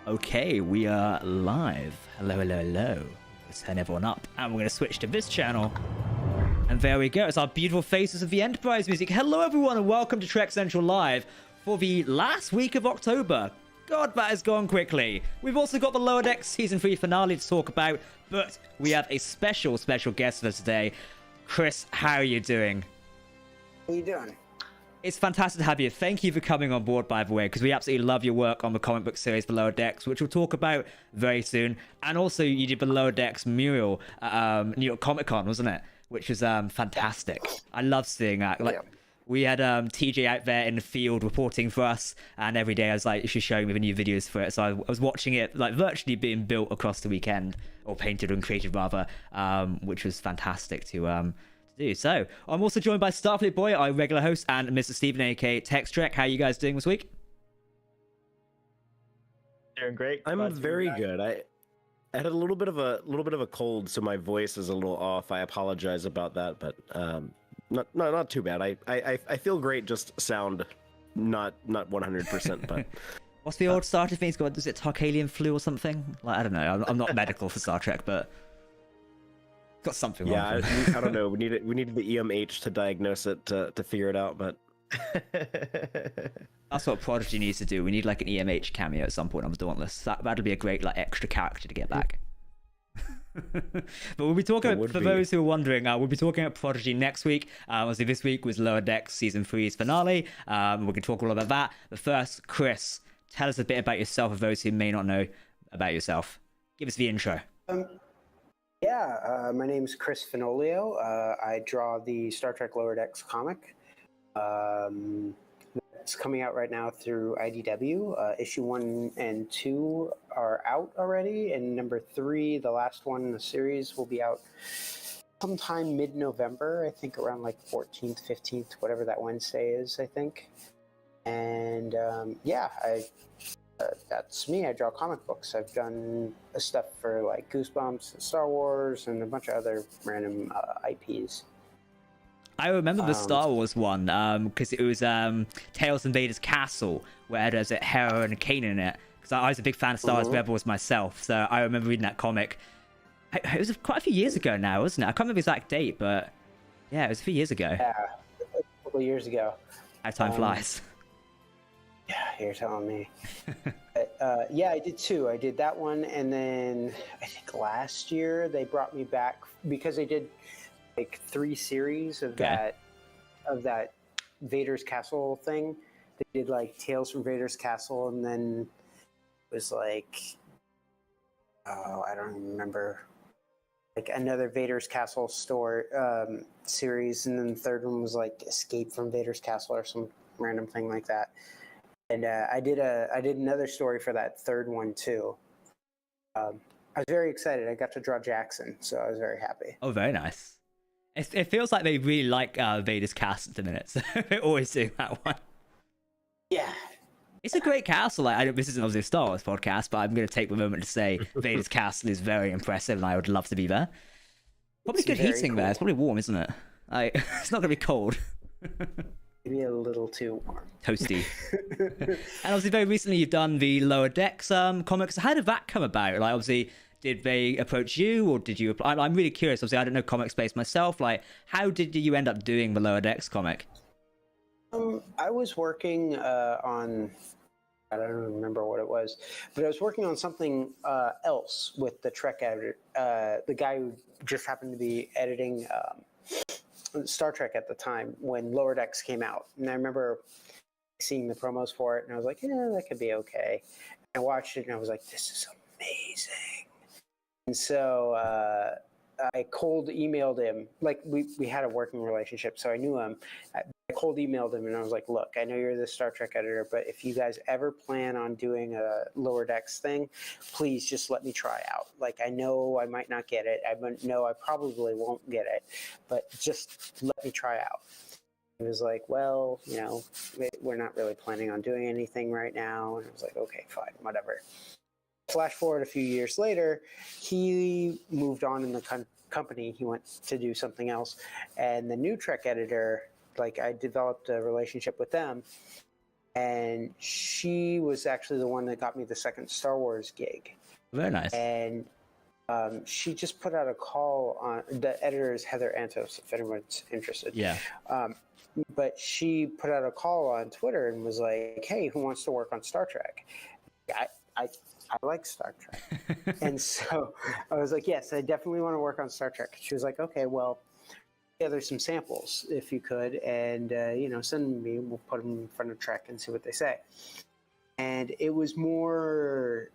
Okay, we are live. Hello, hello, hello. Let's turn everyone up. And we're going to switch to this channel. And there we go. It's our beautiful Faces of the Enterprise music. Hello, everyone, and welcome to Trek Central Live for the last week of October. God, that has gone quickly. We've also got the Lower Decks Season 3 finale to talk about, but we have a special guest for today. Chris, how are you doing? How you doing? It's fantastic to have you. Thank you for coming on board, by the way, because we absolutely love your work on the comic book series The Lower Decks, which we'll talk about very soon. And also, you did the Lower Decks mural at New York Comic Con, wasn't it? Which was fantastic. I love seeing that. Like, we had TJ out there in the field reporting for us, and every day I was like, she's showing me the new videos for it. So I was watching it like virtually being built across the weekend, or painted and created rather, which was fantastic to do. So I'm also joined by Starfleet Boy, our regular host, and Mr. Stephen, aka Tex Trek. How are you guys doing this week? Doing great. I'm very good. I had a little bit of a cold, so my voice is a little off. I apologize about that, but not too bad. I feel great. Just sound not 100%. But what's the old Star Trek thing? Is it Tarkalian flu or something? Like, I don't know. I'm not medical for Star Trek, but got something wrong. Yeah, I don't know. We needed the EMH to diagnose it to figure it out, but that's what Prodigy needs to do. We need like an EMH cameo at some point on the Dauntless. That'll be a great like extra character to get back. But we'll be talking for those who are wondering. We'll be talking about Prodigy next week. Obviously, this week was Lower Decks Season 3's finale. We can talk all about that. But first, Chris, tell us a bit about yourself for those who may not know about yourself. Give us the intro. My name's Chris Fenoglio. I draw the Star Trek Lower Decks comic. It's coming out right now through IDW. Issue 1 and 2 are out already, and number 3, the last one in the series, will be out sometime mid-November, I think around like 14th, 15th, whatever that Wednesday is, I think. And that's me. I draw comic books. I've done stuff for like Goosebumps and Star Wars and a bunch of other random IPs. I remember the Star Wars one because it was Tales from Vader's Castle, where there's Hera and Kanan in it. Because I was a big fan of Star Wars Rebels myself, so I remember reading that comic. It was quite a few years ago now, wasn't it? I can't remember the exact date, but yeah, it was a few years ago. Yeah, a couple of years ago. How time flies. Yeah, you're telling me. I did too. I did that one, and then I think last year they brought me back because they did like 3 series of that Vader's Castle thing. They did like Tales from Vader's Castle, and then it was like, I don't even remember, like another Vader's Castle series, and then the third one was like Escape from Vader's Castle or some random thing like that. And I did another story for that third one too. I was very excited. I got to draw Jackson, so I was very happy. Oh, very nice. It feels like they really like Vader's Castle at the minute, so they always do that one. Yeah. It's a great castle. This isn't obviously a Star Wars podcast, but I'm going to take the moment to say Vader's Castle is very impressive, and I would love to be there. Probably good heating there. It's probably warm, isn't it? It's not going to be cold. Maybe a little too warm. Toasty. And obviously, very recently, you've done the Lower Decks comics. How did that come about? Like, obviously, did they approach you, or did you apply? I'm really curious. Obviously, I don't know comic space myself. Like, how did you end up doing the Lower Decks comic? I was working on, I don't remember what it was, but I was working on something else with the Trek editor, the guy who just happened to be editing Star Trek at the time when Lower Decks came out. And I remember seeing the promos for it, and I was like, yeah, that could be okay. And I watched it, and I was like, this is amazing. And so I cold emailed him. Like, we had a working relationship, so I knew him. I cold emailed him, and I was like, look, I know you're the Star Trek editor, but if you guys ever plan on doing a Lower Decks thing, please just let me try out. Like, I know I might not get it. I know I probably won't get it, but just let me try out. He was like, well, we're not really planning on doing anything right now. And I was like, okay, fine, whatever. Flash forward a few years later, he moved on in the company. He went to do something else. And the new Trek editor, like, I developed a relationship with them. and she was actually the one that got me the second Star Wars gig. Very nice. And she just put out a call on the editor is Heather Antos, if anyone's interested. Yeah. But she put out a call on Twitter and was like, "Hey, who wants to work on Star Trek?" I like Star Trek, and so I was like, "Yes, I definitely want to work on Star Trek." She was like, "Okay, well, gather some samples if you could, and send them to me. We'll put them in front of Trek and see what they say." And it was more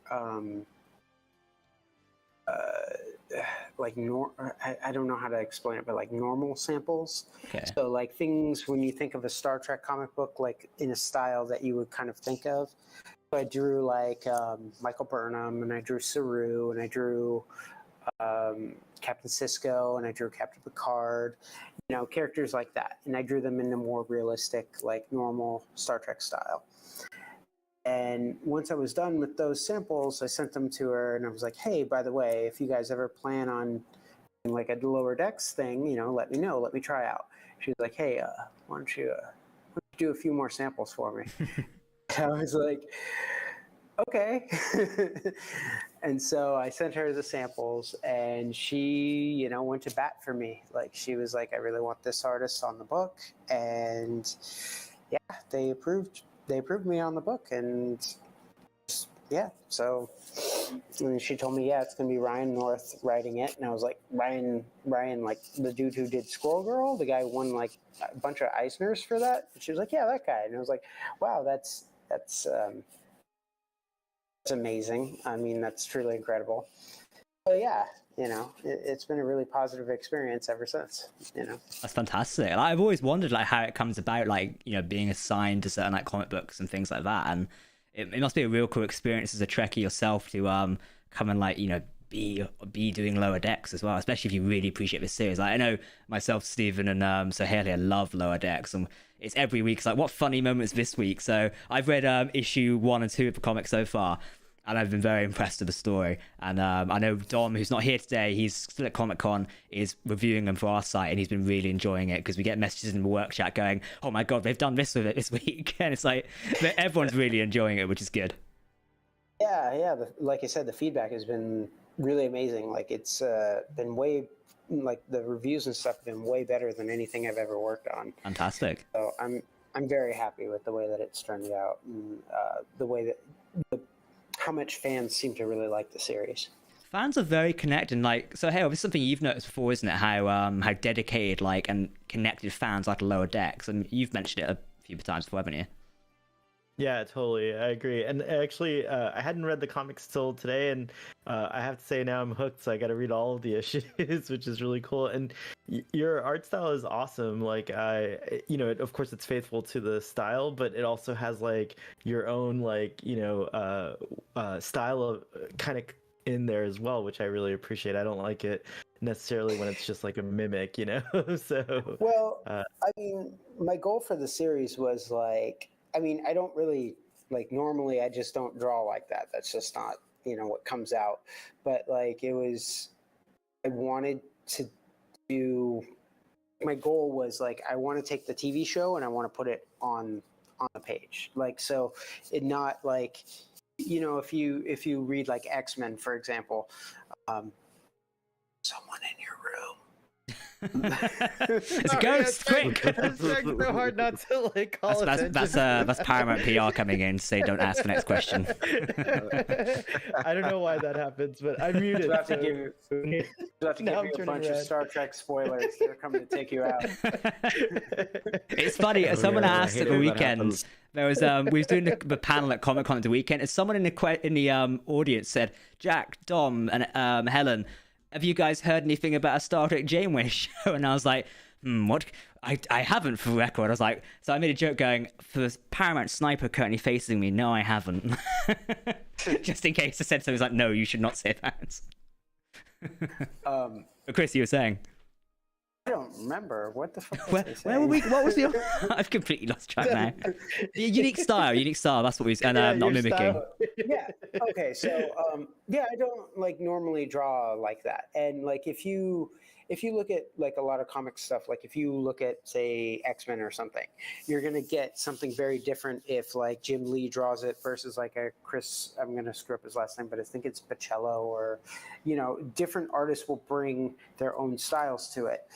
I don't know how to explain it, but like normal samples. Okay. So like things when you think of a Star Trek comic book, like in a style that you would kind of think of. So I drew like Michael Burnham, and I drew Saru, and I drew Captain Sisko, and I drew Captain Picard, characters like that. And I drew them in a more realistic, like normal Star Trek style. And once I was done with those samples, I sent them to her, and I was like, "Hey, by the way, if you guys ever plan on like a Lower Decks thing, let me know. Let me try out." She was like, "Hey, why don't you do a few more samples for me?" I was like, "Okay." And so I sent her the samples, and she, went to bat for me. Like she was like, "I really want this artist on the book," and yeah, they approved. They approved me on the book, and yeah, so and she told me, it's going to be Ryan North writing it, and I was like, Ryan, like the dude who did Squirrel Girl, the guy who won like a bunch of Eisners for that. And she was like, "Yeah, that guy," and I was like, "Wow, that's amazing. I mean, that's truly incredible." So yeah, it's been a really positive experience ever since. That's fantastic. Like, I've always wondered like how it comes about, like being assigned to certain like comic books and things like that, and it must be a real cool experience as a Trekkie yourself to come and like be doing Lower Decks as well, especially if you really appreciate this series. Like I know myself, Stephen, and so Haley, I love Lower Decks, and it's every week. It's like, what funny moments this week? So I've read issue 1 and 2 of the comic so far, and I've been very impressed with the story. And I know Dom, who's not here today, he's still at Comic-Con, is reviewing them for our site, and he's been really enjoying it because we get messages in the work chat going, "Oh my god, they've done this with it this week." And it's like everyone's really enjoying it, which is good. Yeah. Like I said, the feedback has been really amazing. Like it's been way, like the reviews and stuff have been way better than anything I've ever worked on. Fantastic. So I'm very happy with the way that it's turned out, and the way that how much fans seem to really like the series. Fans are very connected. Like, so hey, this is something you've noticed before, isn't it? How dedicated like and connected fans are to Lower Decks, and you've mentioned it a few times before, haven't you? Yeah, totally. I agree. And actually, I hadn't read the comics till today, and I have to say now I'm hooked, so I got to read all of the issues, which is really cool. And your art style is awesome. Like, of course, it's faithful to the style, but it also has like your own like style of kind of in there as well, which I really appreciate. I don't like it necessarily when it's just like a mimic, So well, I mean, my goal for the series was like, I don't really like normally I just don't draw like that. That's just not, what comes out. But like I wanted to do, my goal was like, I want to take the TV show and I want to put it on the page. Like, so it not like, if you read like X-Men, for example, someone in your room. It's a ghost, quick! It's so hard not to like call attention. That's Paramount PR coming in to say, "Don't ask the next question." I don't know why that happens, but I muted. We'll have to give you a bunch of Star Trek spoilers. They're coming to take you out. It's funny. Someone asked at the weekend. There was we was doing the panel at Comic-Con at the weekend, and someone in the audience said, "Jack, Dom, and Helen, have you guys heard anything about a Star Trek Janeway show?" And I was like, what? I haven't, for the record. I was like, so I made a joke going, for the Paramount sniper currently facing me, no, I haven't. Just in case I said so. He was like, no, you should not say that. But Chris, you were saying? I don't remember. What the fuck was I saying? Where were we? What was the... I've completely lost track now. Unique style. That's what we... And not mimicking. Style. Yeah. Okay. So, I don't like normally draw like that. And like if you if you look at like a lot of comic stuff, like if you look at say X-Men or something, you're going to get something very different if like Jim Lee draws it versus like a Chris, I'm going to screw up his last name, but I think it's Pacello, or, you know, different artists will bring their own styles to it.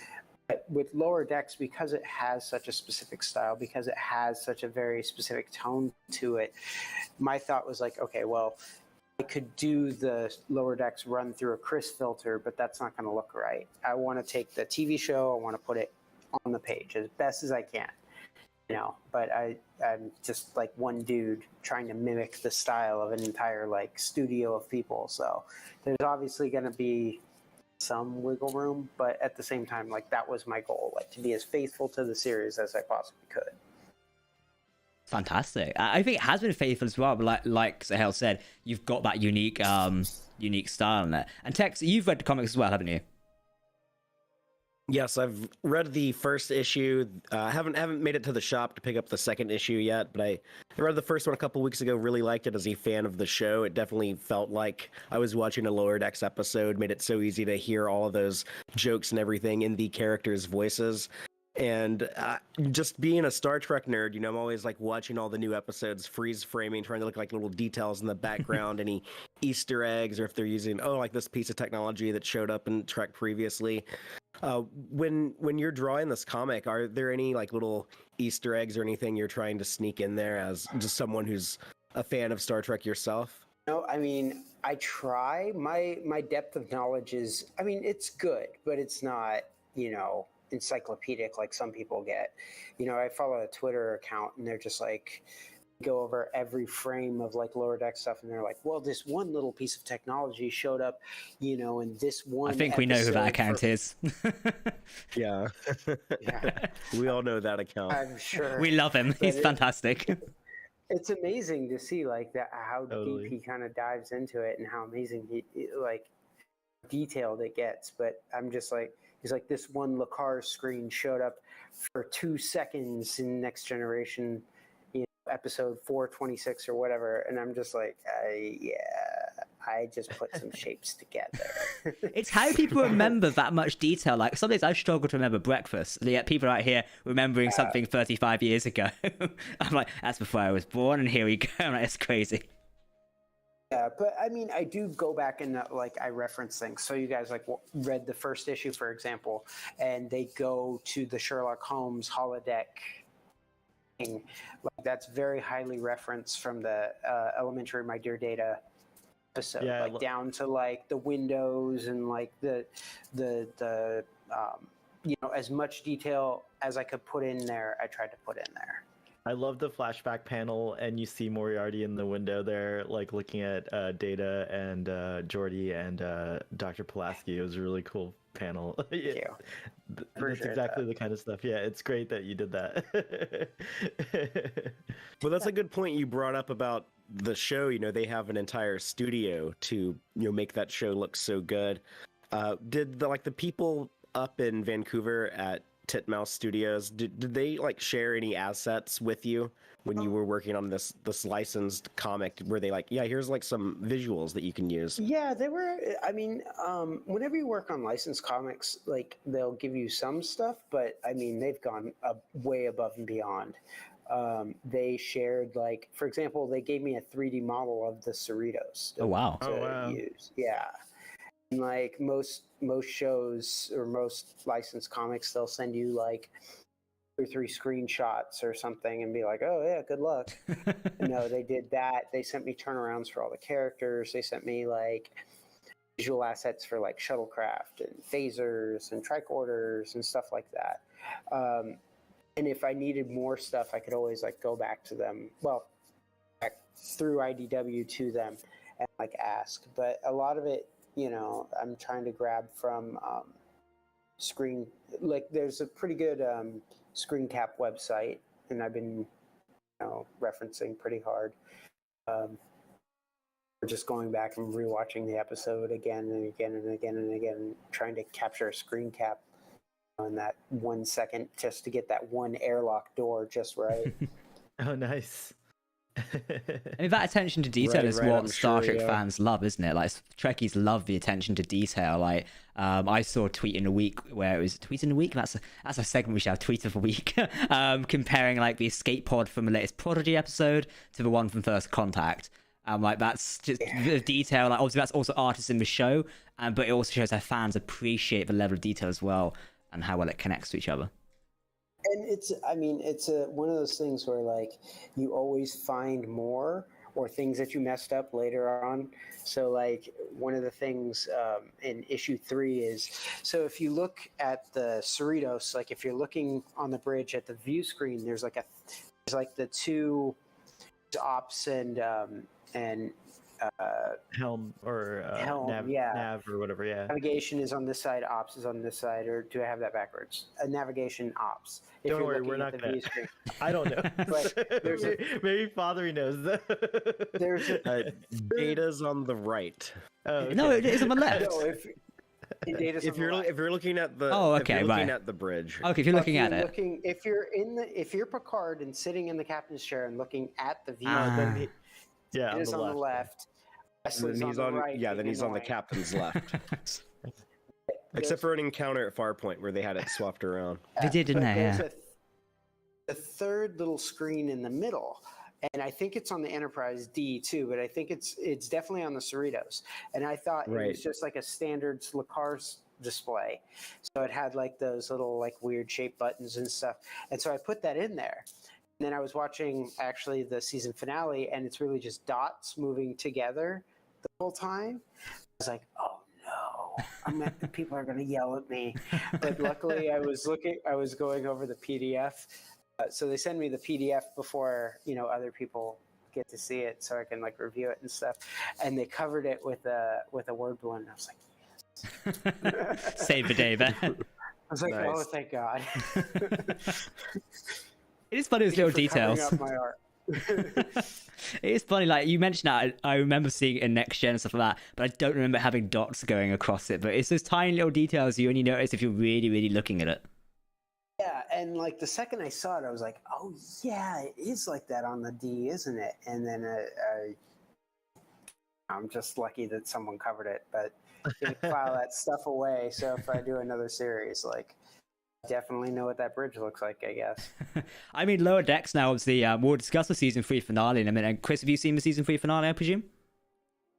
But with Lower Decks, because it has such a specific style, because it has such a very specific tone to it, my thought was like, okay, well, I could do the Lower Decks run through a Chris filter, but that's not going to look right. I want to take the TV show, I want to put it on the page as best as I can, you know. But I'm just like one dude trying to mimic the style of an entire like studio of people. So there's obviously going to be some wiggle room, but at the same time, like that was my goal, like to be as faithful to the series as I possibly could. Fantastic. I think it has been faithful as well, but like Sahel said, you've got that unique style in there. And Tex, you've read the comics as well, haven't you? Yes, I've read the first issue. I haven't made it to the shop to pick up the second issue yet, but I read the first one a couple weeks ago. Really liked it as a fan of the show. It definitely felt like I was watching a Lower Decks episode. Made it so easy to hear all of those jokes and everything in the characters' voices. And just being a Star Trek nerd, you know, I'm always like watching all the new episodes, freeze framing, trying to look like little details in the background, any Easter eggs, or if they're using, like this piece of technology that showed up in Trek previously. When you're drawing this comic, are there any like little Easter eggs or anything you're trying to sneak in there as just someone who's a fan of Star Trek yourself? No, I mean, I try. My depth of knowledge is, I mean, it's good, but it's not, you know, encyclopedic like some people get. You know, I follow a Twitter account and they're just like go over every frame of like Lower Deck stuff, and they're like, well, this one little piece of technology showed up, you know, in this one. I think we know who that account is. Yeah. Yeah, We all know that account. I'm sure. We love him. He's fantastic. It's amazing to see like that, how Totally. deep he kind of dives into it and how amazing he like detailed it gets. But I'm just like, he's like, this one Lakar screen showed up for 2 seconds in Next Generation, you know, episode 426 or whatever, and I'm just like, I just put some shapes together. It's how people remember that much detail. Like some days I struggle to remember breakfast, yet people out here remembering something 35 years ago. I'm like, that's before I was born, and here we go. I'm like, it's crazy. Yeah, but I mean, I do go back and like I reference things. So you guys like read the first issue, for example, and they go to the Sherlock Holmes holodeck thing. Like that's very highly referenced from the Elementary My Dear Data episode, Yeah, like down to like the windows and like the you know, as much detail as I could put in there, I tried to put in there. I love the flashback panel, and you see Moriarty in the window there, like looking at Data and Geordi and Dr. Pulaski. It was a really cool panel. Thank you. That's Appreciate exactly the kind of stuff. Yeah, it's great that you did that. Well, that's a good point you brought up about the show. You know, they have an entire studio to, you know, make that show look so good. Did the people up in Vancouver at Titmouse Studios, did they like share any assets with you when you were working on this licensed comic? Were they like, yeah, here's like some visuals that you can use? Yeah, they were. I mean, whenever you work on licensed comics, like they'll give you some stuff, but I mean, they've gone way above and beyond. They shared, like, for example, they gave me a 3D model of the Cerritos. Oh, wow. To use. Yeah. And like most shows or most licensed comics, they'll send you like 2 or 3 screenshots or something and be like, oh yeah, good luck. No, they did that. They sent me turnarounds for all the characters. They sent me like visual assets for like shuttlecraft and phasers and tricorders and stuff like that. And if I needed more stuff, I could always like go back to them. Well, back through IDW to them and like ask. But a lot of it, you know, I'm trying to grab from screen. Like, there's a pretty good screen cap website, and I've been, you know, referencing pretty hard. We're just going back and rewatching the episode again and again and again and again, trying to capture a screen cap on that 1 second just to get that one airlock door just right. Oh, nice. I mean, that attention to detail is right, what I'm Star sure, Trek yeah. fans love, isn't it? Like, Trekkies love the attention to detail. Like, I saw a tweet in a week where it was tweet in a week. That's a segment we should have, tweet of a week, comparing like the escape pod from the latest Prodigy episode to the one from First Contact. Like, that's just the detail. Like, obviously that's also artists in the show, but it also shows how fans appreciate the level of detail as well and how well it connects to each other. And it's one of those things where like you always find more or things that you messed up later on. So like one of the things in issue 3 is, so if you look at the Cerritos, like if you're looking on the bridge at the view screen, there's like the two ops and Helm or helm, nav or whatever. Yeah. navigation is on this side, ops is on this side, or do I have that backwards? Navigation ops. If Don't you're worry, looking we're at not the gonna. view screen. I don't know. But there's maybe Fathery knows that. There's Data's on the right. Oh, okay. No, it is on the left. no, If you're looking at the okay, if you're looking right. at the bridge. Okay, if you're looking at it. If you're Picard and sitting in the captain's chair and looking at the view, Then it is on the left. And then he's on the right. then he's on the annoying. captain's left. Except for an encounter at Farpoint where they had it swapped around. They did, didn't But they? there's Yeah. a third little screen in the middle, and I think it's on the Enterprise D too, but I think it's definitely on the Cerritos. And I thought it Right. was just like a standard Lacar's display, so it had like those little like weird shaped buttons and stuff. And so I put that in there. And then I was watching actually the season finale, and it's really just dots moving together the whole time. I was like, oh no, people are going to yell at me. But luckily I was going over the PDF. So they send me the PDF before, other people get to see it, so I can like review it and stuff. And they covered it with a word balloon. I was like, yes. Save the day, Ben. I was like, Nice. oh, thank God. It is funny, those little Thank you for covering details. up my art. It is funny, like you mentioned that. I remember seeing it in Next Gen and stuff like that, but I don't remember having dots going across it. But it's those tiny little details you only notice if you're really, really looking at it. Yeah, and like the second I saw it, I was like, oh yeah, it is like that on the D, isn't it? And then I'm just lucky that someone covered it, but you can file that stuff away. So if I do another series, like, I definitely know what that bridge looks like, I guess. I mean, Lower Decks now, obviously, we'll discuss the season 3 finale in a minute. And Chris, have you seen the season 3 finale, I presume?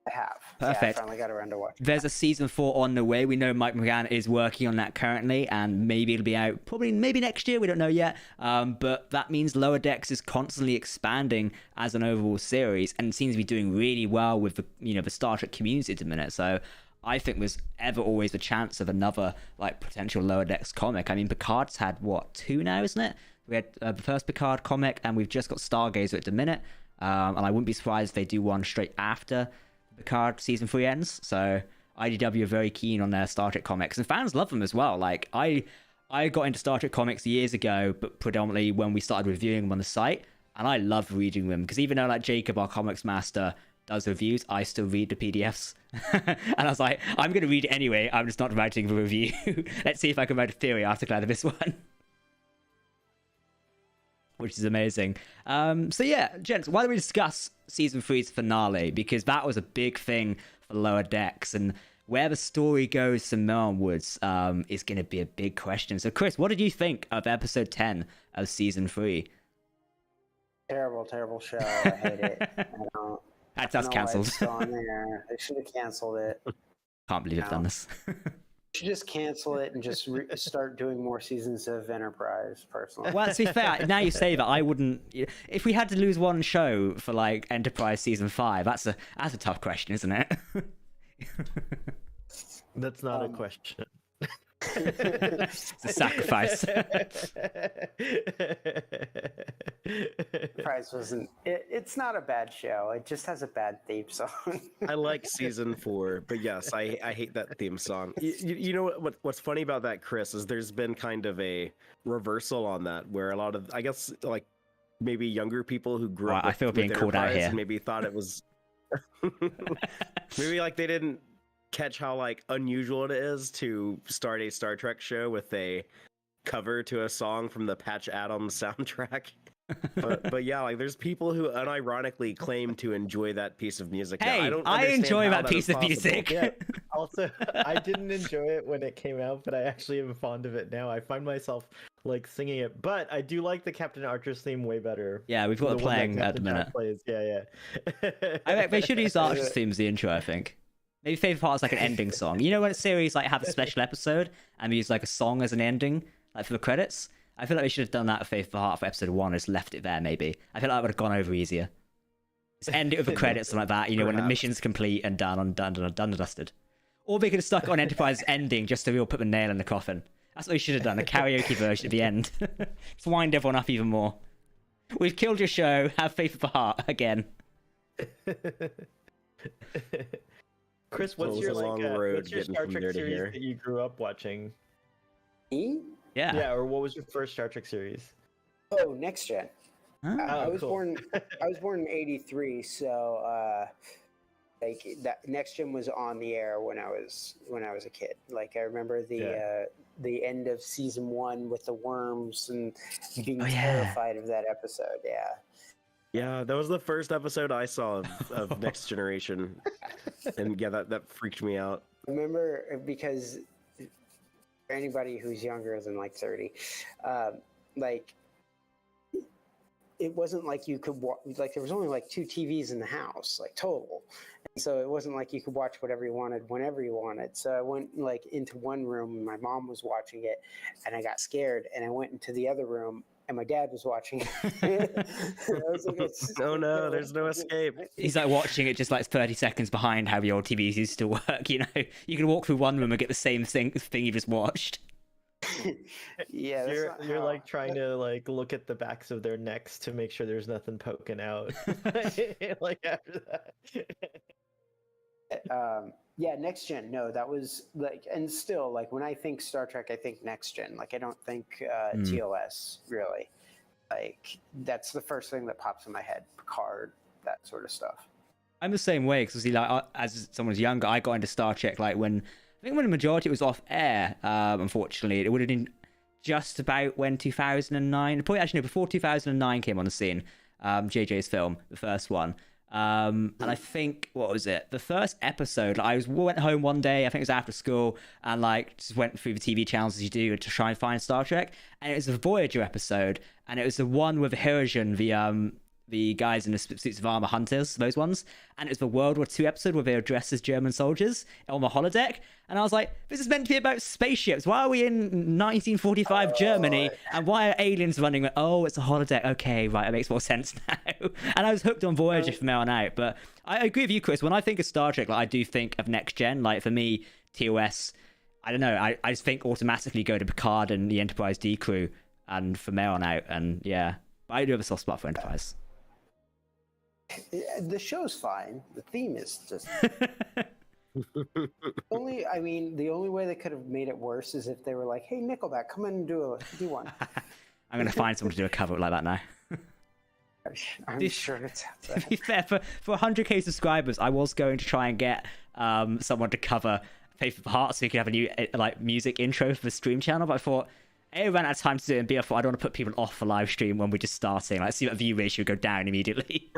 I have. Perfect. Yeah, I finally got around to watching. There's a season 4 on the way. We know Mike McGann is working on that currently, and maybe it'll be out maybe next year. We don't know yet. But that means Lower Decks is constantly expanding as an overall series, and seems to be doing really well with the Star Trek community at the minute. So I think there's always the chance of another like potential Lower Decks comic. I mean, Picard's had 2 now, isn't it? We had the first Picard comic, and we've just got Stargazer at the minute. And I wouldn't be surprised if they do one straight after Picard season 3 ends. So IDW are very keen on their Star Trek comics, and fans love them as well. Like I got into Star Trek comics years ago, but predominantly when we started reviewing them on the site, and I love reading them because even though like Jacob, our comics master, does reviews, I still read the PDFs. And I was like, I'm going to read it anyway. I'm just not writing the review. Let's see if I can write a theory article out of this one. Which is amazing. So yeah, gents, why don't we discuss season 3's finale? Because that was a big thing for Lower Decks, and where the story goes from there onwards is going to be a big question. So Chris, what did you think of episode 10 of season 3? Terrible show. I hate it. That's I don't know why cancelled. it's still on there. They should have canceled it. Can't believe I've done this. Should just cancel it and just start doing more seasons of Enterprise, personally. Well, to be fair, now you say that, I wouldn't. If we had to lose one show for like Enterprise season 5, that's a tough question, isn't it? That's not a question. It's a sacrifice. Enterprise wasn't. It's not a bad show. It just has a bad theme song. I like season 4, but yes, I hate that theme song. You know what's funny about that, Chris, is there's been kind of a reversal on that, where a lot of, I guess, like maybe younger people who grew up. I feel being called out here. Maybe thought it was. Maybe like they didn't catch how like unusual it is to start a Star Trek show with a cover to a song from the Patch Adams soundtrack. but yeah, like there's people who unironically claim to enjoy that piece of music. Now, Hey, I don't I understand enjoy how that is piece of possible. music. Yeah. Also, I didn't enjoy it when it came out, but I actually am fond of it now. I find myself like singing it, but I do like the Captain Archer's theme way better. Yeah, we've got The it one that playing at the Captain Jack minute. Plays. Yeah. I bet they should use Archer's theme as the intro, I think. Maybe favorite part is like an ending song. You know when a series like have a special episode and use like a song as an ending, like for the credits? I feel like we should have done that with Faithful Heart for episode 1, just left it there maybe. I feel like that would have gone over easier. Just end it with the credits and like that, you know, when the mission's complete and done and dusted. Or they could have stuck it on Enterprise's ending just to really put the nail in the coffin. That's what we should have done, a karaoke version at the end. Just wind everyone up even more. We've killed your show, have Faith of the Heart again. Chris, what's It's your a long road what's your getting Star from Trek there to series here. that you grew up watching? Me? Yeah. Yeah, or what was your first Star Trek series? Oh, Next Gen. Huh? I was cool. born. I was born in '83, so like that Next Gen was on the air when I was a kid. Like I remember the end of season 1 with the worms and being Oh, yeah. terrified of that episode. Yeah. Yeah, that was the first episode I saw of Next Generation, and yeah, that freaked me out. I remember because for anybody who's younger than like 30, like it wasn't like you could like there was only like 2 TVs in the house, like total. And so it wasn't like you could watch whatever you wanted whenever you wanted. So I went like into one room and my mom was watching it and I got scared and I went into the other room and my dad was watching it. I was like, Oh no, there's no escape. He's like watching it just like 30 seconds behind how the old TVs used to work, you know? You can walk through one room and get the same thing you just watched. Yeah, that's not You're how- like trying to like look at the backs of their necks to make sure there's nothing poking out. Like after that. Yeah, Next Gen. No, that was like, and still, like when I think Star Trek, I think Next Gen. Like I don't think TOS really. Like that's the first thing that pops in my head. Picard, that sort of stuff. I'm the same way because like as someone who's younger, I got into Star Trek like when the majority was off air. Unfortunately, it would have been just about when 2009. Probably actually no, before 2009 came on the scene. JJ's film, the first one. And I think what was it? The first episode. Like, went home one day. I think it was after school, and like just went through the TV channels as you do to try and find Star Trek. And it was a Voyager episode, and it was the one with Hirogen, the guys in the suits of armor, hunters, those ones. And it was the World War II episode where they were dressed as German soldiers on the holodeck. And I was like, this is meant to be about spaceships. Why are we in 1945 Germany? And why are aliens running? Oh, it's a holodeck. Okay, right, it makes more sense now. And I was hooked on Voyager from there on out. But I agree with you, Chris. When I think of Star Trek, like, I do think of Next Gen. Like, for me, TOS, I don't know. I just think automatically go to Picard and the Enterprise D crew and from there on out. And yeah, but I do have a soft spot for Enterprise. The show's fine. The theme is just the only way they could have made it worse is if they were like, "Hey, Nickelback, come in and do one." I'm gonna find someone to do a cover like that now. I'm sure it's To be fair, for 100k subscribers, I was going to try and get someone to cover Faith of the Heart so we could have a new like music intro for the stream channel. But I thought A, I ran out of time to do it, and B, I thought I don't want to put people off for live stream when we're just starting. Like, see that view ratio go down immediately.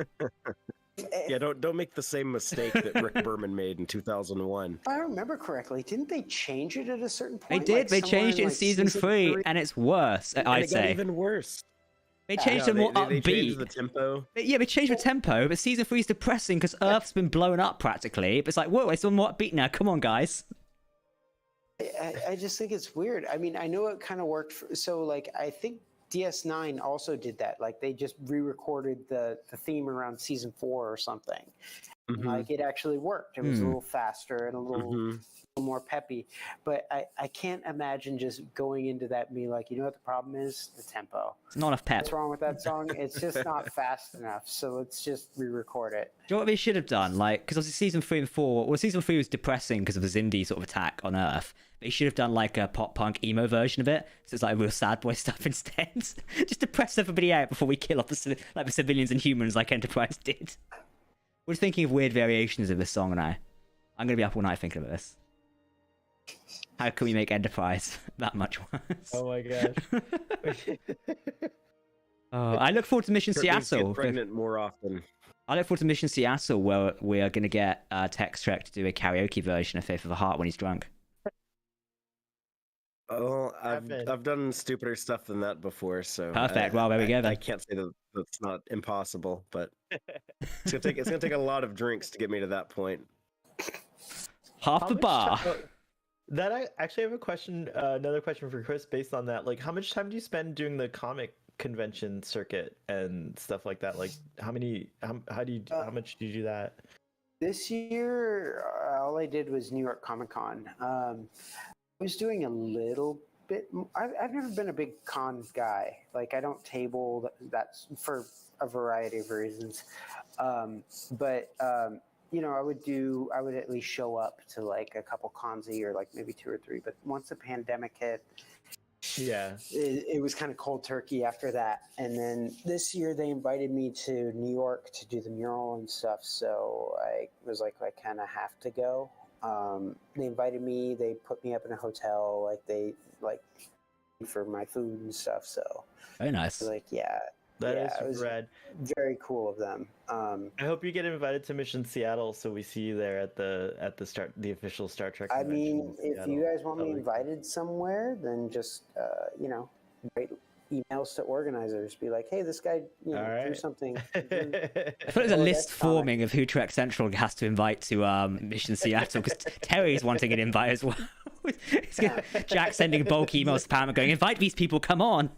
Yeah, don't make the same mistake that Rick Berman made in 2001. If I remember correctly, didn't they change it at a certain They point? did. Like, They somewhere changed it in like, season 3, and it's worse. And I'd it got say even worse. they changed Yeah, it more they changed upbeat. the tempo. Yeah, they changed the tempo, but season 3 is depressing because Earth's been blown up practically. But it's like, whoa, it's on more upbeat now. Come on, guys. I just think it's weird. I mean, I know it kind of worked. So, like, I think DS9 also did that. Like, they just re-recorded the theme around season 4 or something. Mhm. Like, it actually worked. It was a little faster and a little Mhm. more peppy. But I can't imagine just going into that and being like, you know what the problem is? The tempo. It's not enough pep. What's wrong with that song? It's just not fast enough. So let's just re-record it. Do you know what they should have done? Like, because obviously season 3 and 4, well, season 3 was depressing because of the Xindi sort of attack on Earth. They should have done like a pop punk emo version of it, so it's like real sad boy stuff instead. Just to press everybody out before we kill off the civilians and humans like Enterprise did. We're thinking of weird variations of this song now. I'm gonna be up all night thinking about this. How can we make Enterprise that much worse? Oh my gosh. I look forward to Mission Kurt needs to get Seattle. pregnant more often. I look forward to Mission Seattle, where we are going to get Tex Trek to do a karaoke version of Faith of the Heart when he's drunk. Oh, I've done stupider stuff than that before, so Perfect. Well, there we go then. I can't say that that's not impossible, but it's gonna take a lot of drinks to get me to that point. Half the bar. That I actually have a question, another question for Chris based on that. Like, how much time do you spend doing the comic convention circuit and stuff like that? Like, how much do you do that? This year, all I did was New York Comic Con. I was doing a little bit. I've never been a big con guy. Like, I don't table. That's for a variety of reasons. But I would at least show up to like a couple cons a year, like maybe 2 or 3. But once the pandemic hit, yeah, it was kind of cold turkey after that. And then this year they invited me to New York to do the mural and stuff. So I was like, I kind of have to go. They invited me. They put me up in a hotel. For my food and stuff. So Very nice. That is rad. Very cool of them. I hope you get invited to Mission Seattle, so we see you there at the official Star Trek. I mean, if you guys want me invited somewhere, then just write emails to organizers. Be like, hey, this guy, do something. I thought there's a list forming of who Trek Central has to invite to Mission Seattle, because Terry's wanting an invite as well. Jack sending bulk emails to Paramount going, invite these people, come on.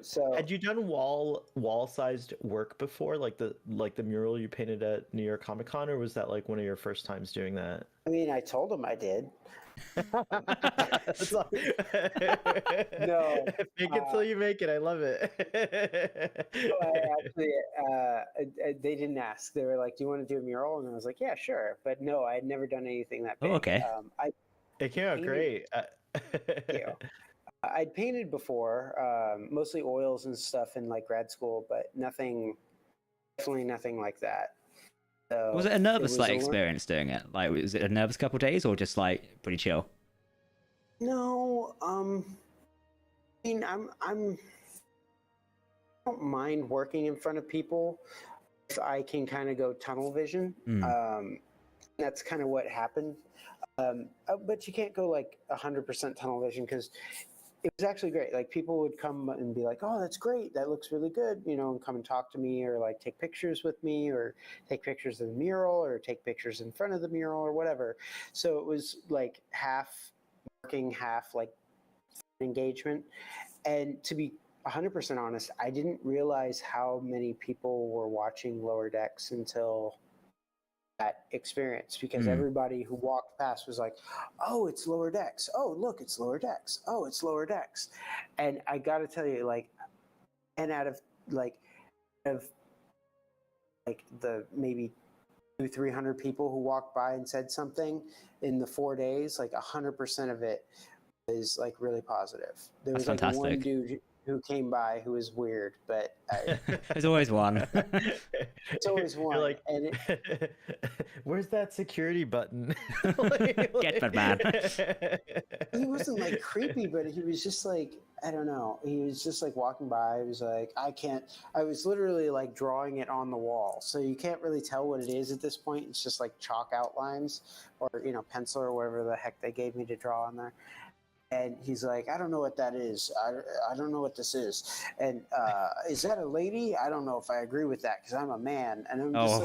So, had you done wall-sized work before, like the mural you painted at New York Comic Con, or was that like one of your first times doing that? I mean, I told him I did. No, fake it till you make it. I love it. They didn't ask. They were like, "Do you want to do a mural?" And I was like, "Yeah, sure." But no, I had never done anything that big. Oh, okay. It came out great. I'd painted before, mostly oils and stuff in like grad school, but definitely nothing like that. So was it a nervous experience doing it? Like, was it a nervous couple of days or just like pretty chill? No, I mean, I don't mind working in front of people if I can kind of go tunnel vision. That's kind of what happened. But you can't go like 100% tunnel vision, because it was actually great. Like, people would come and be like, "Oh, that's great. That looks really good," and come and talk to me, or like take pictures with me, or take pictures of the mural, or take pictures in front of the mural, or whatever. So it was like half working, half like engagement. And to be 100% honest, I didn't realize how many people were watching Lower Decks until that experience, because everybody who walked past was like, "Oh, it's Lower Decks. Oh, look, it's Lower Decks. Oh, it's Lower Decks." And I got to tell you, and out of the maybe 200-300 people who walked by and said something in the 4 days, like 100% of it is like really positive. There was like one dude who came by who was weird, but there's always one. It's always one. You're like, where's that security button? Get that man. He wasn't like creepy, but he was just like, I don't know. He was just like walking by. He was like, I was literally like drawing it on the wall. So you can't really tell what it is at this point. It's just like chalk outlines or, pencil or whatever the heck they gave me to draw on there. And he's like, "I don't know what that is. I don't know what this is. And is that a lady? I don't know if I agree with that, because I'm a man." And I'm just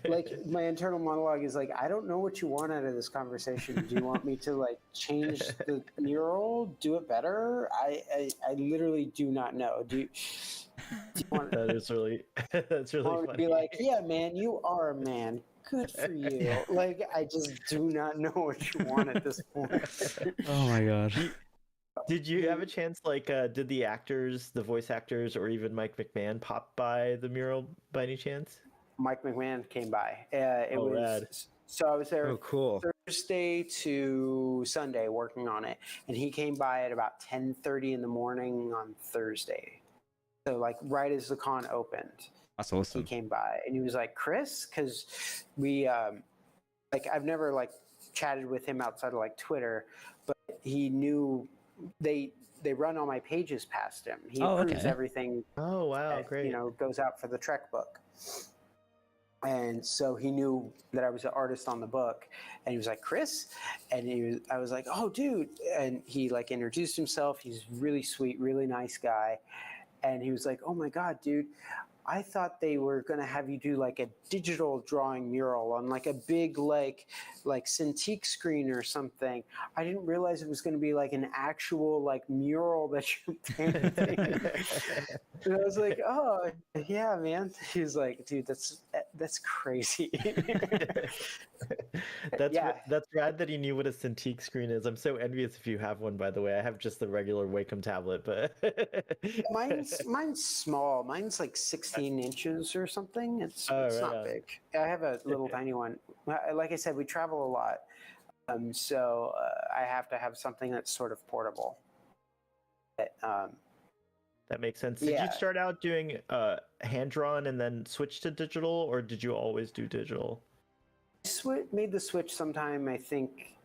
like my internal monologue is like, "I don't know what you want out of this conversation. Do you want me to like change the mural, do it better? I literally do not know. Do you want?" That's really funny. To be like, "Yeah, man, you are a man. Good for you." Like, I just do not know what you want at this point. Oh my god. Did you have a chance, did the voice actors, or even Mike McMahon pop by the mural by any chance? Mike McMahon came by. Rad. So I was there cool. Thursday to Sunday working on it, and he came by at about 10:30 in the morning on Thursday. So like right as the con opened. That's awesome. He came by and he was like, "Chris," because we I've never chatted with him outside of Twitter, but he knew they run all my pages past him. He Oh, approves okay. everything. Oh wow, great. Goes out for the Trek book. And so he knew that I was the artist on the book, and he was like, Chris? And I was like, oh, dude. And he like introduced himself. He's really sweet, really nice guy. And he was like, oh my God, dude, I thought they were going to have you do like a digital drawing mural on like a big like Cintiq screen or something. I didn't realize it was going to be like an actual like mural that you're painting. And I was like, oh yeah, man. He was like, dude, that's crazy. That's rad that he knew what a Cintiq screen is. I'm so envious if you have one, by the way. I have just the regular Wacom tablet, but mine's small. Mine's like 16 inches or something. It's right not on. big. I have a little tiny one. Like I said, we travel a lot, so I have to have something that's sort of portable. That makes sense. Did you start out doing hand drawn and then switch to digital, or did you always do digital? Made the switch sometime, I think,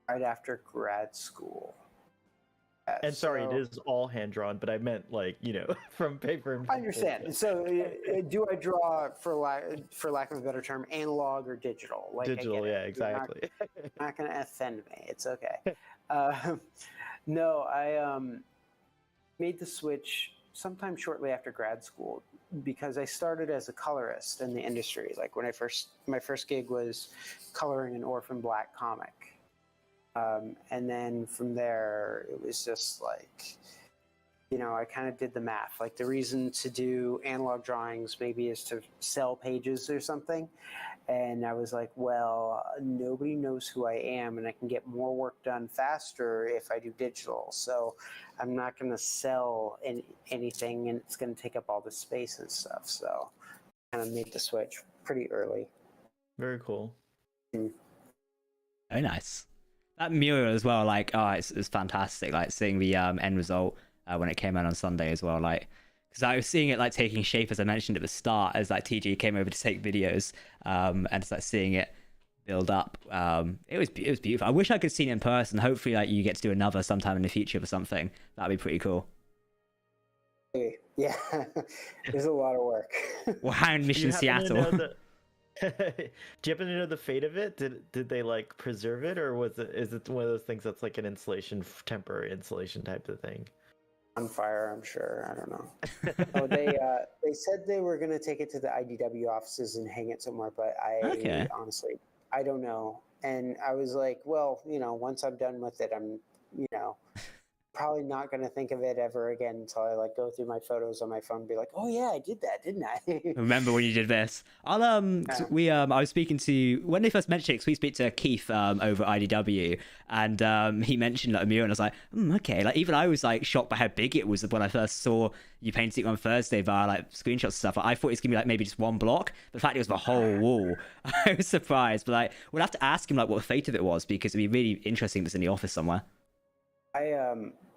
right after grad school. And sorry, it is all hand drawn, but I meant like, from paper. I understand. So, do I draw, for lack of a better term, analog or digital? Like, digital, yeah, exactly. You're not going to offend me. It's okay. No, I made the switch sometime shortly after grad school because I started as a colorist in the industry. Like when my first gig was coloring an Orphan Black comic. And then from there, it was just like, I kind of did the math. Like the reason to do analog drawings maybe is to sell pages or something. And I was like, well, nobody knows who I am and I can get more work done faster if I do digital. So I'm not going to sell anything and it's going to take up all the space and stuff. So I kind of made the switch pretty early. Very cool. Very nice. That mural as well, like, it's fantastic. Like seeing the end result when it came out on Sunday as well, like, because I was seeing it like taking shape as I mentioned at the start, as like TG came over to take videos, and it's like seeing it build up. It was beautiful. I wish I could see it in person. Hopefully, like you get to do another sometime in the future or something. That'd be pretty cool. Yeah, there's a lot of work. Well, Hound Mission Seattle. Do you happen to know the fate of it? Did they like preserve it, or is it one of those things that's like an temporary installation type of thing? On fire, I'm sure. I don't know. Oh, they said they were going to take it to the IDW offices and hang it somewhere, but honestly, I don't know. And I was like, well, once I'm done with it, I'm, probably not going to think of it ever again until I like go through my photos on my phone and be like, oh yeah, I did that, didn't I? Remember when you did this? I was speaking to, when they first mentioned it, we speak to Keith over at IDW, and he mentioned like a mural, and I was like, okay. Like even I was like shocked by how big it was when I first saw you painting it on Thursday via like screenshots and stuff. I thought it was gonna be like maybe just one block, but the fact it was the whole wall, I was surprised. But like we'll have to ask him like what the fate of it was, because it'd be really interesting if it's in the office somewhere.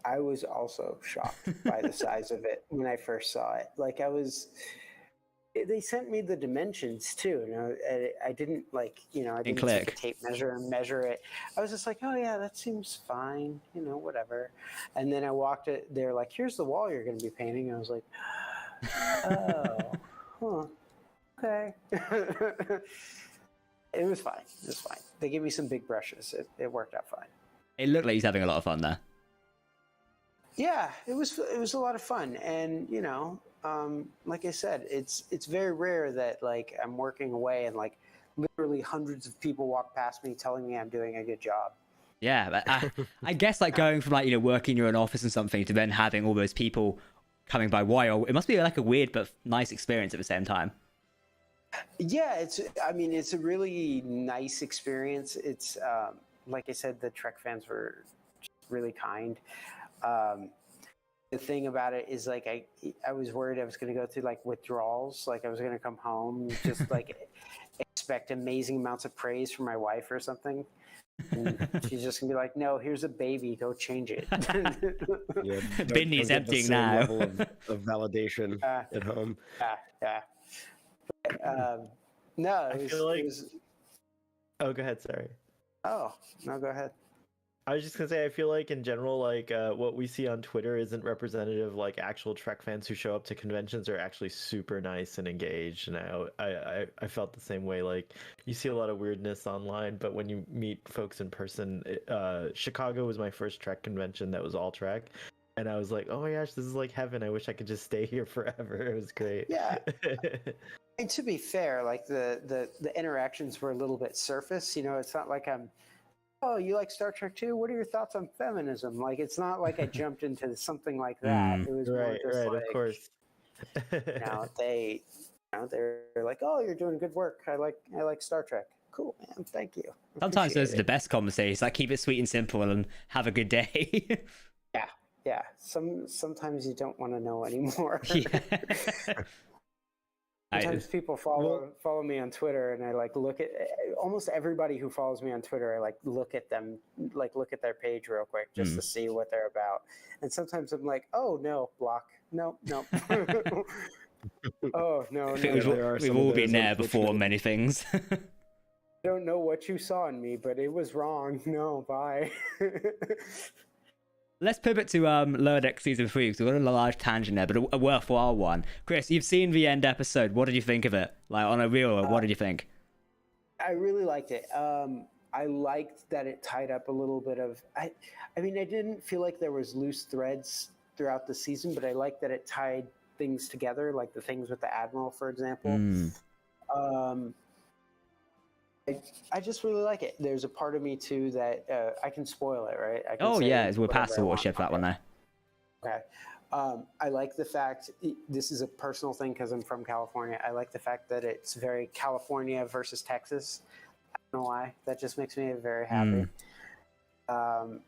I was also shocked by the size of it when I first saw it. Like they sent me the dimensions too. I didn't I didn't take a tape measure and measure it. I was just like, oh yeah, that seems fine, whatever. And then I walked it. They're like, here's the wall you're going to be painting. And I was like, oh, okay. It was fine. They gave me some big brushes. It worked out fine. It looked like he's having a lot of fun there. Yeah, it was a lot of fun, and like I said, it's very rare that like I'm working away and like literally hundreds of people walk past me telling me I'm doing a good job. Yeah, but I guess like going from like working in your own office and something to then having all those people coming by wire, it must be like a weird but nice experience at the same time. Yeah, it's a really nice experience. It's like I said, the Trek fans were really kind. The thing about it is like I was worried I was going to go through like withdrawals. Like I was going to come home just like expect amazing amounts of praise from my wife or something. And she's just gonna be like, no, here's a baby, go change it. Binny's emptying now. Level of validation at home. Yeah. But, no, I feel like... Oh, go ahead. Sorry. Oh, no, go ahead. I was just gonna say, I feel like in general, like what we see on Twitter isn't representative. Like actual Trek fans who show up to conventions are actually super nice and engaged, and I felt the same way. Like you see a lot of weirdness online, but when you meet folks in person, Chicago was my first Trek convention that was all Trek, and I was like, oh my gosh, this is like heaven. I wish I could just stay here forever. It was great. Yeah. And to be fair, like the interactions were a little bit surface. You know, it's not like oh, you like Star Trek too? What are your thoughts on feminism? Like, it's not like I jumped into something like that. It was more just like, of course. They're like, oh, you're doing good work. I like Star Trek. Cool, man. Thank you. Sometimes those are the best conversations. Like, keep it sweet and simple and have a good day. Yeah. Sometimes you don't want to know anymore. Yeah. Sometimes people follow me on Twitter, and I like look at almost everybody who follows me on Twitter. I like look at them, like look at their page real quick just to see what they're about. And sometimes I'm like, oh no, block, no. Oh no. We've all been there before. Many things. I don't know what you saw in me, but it was wrong. No, bye. Let's pivot to Lower Deck Season 3, because we've got a large tangent there, but a worthwhile one. Chris, you've seen the end episode. What did you think of it? Like, on a real, what did you think? I really liked it. I liked that it tied up a little bit of... I mean, I didn't feel like there was loose threads throughout the season, but I liked that it tied things together, like the things with the Admiral, for example. I just really like it. There's a part of me too that I can spoil it, right? I can we're past the watershed for that one there. Okay. I like the fact, this is a personal thing because I'm from California. I like the fact that it's very California versus Texas. I don't know why. That just makes me very happy. And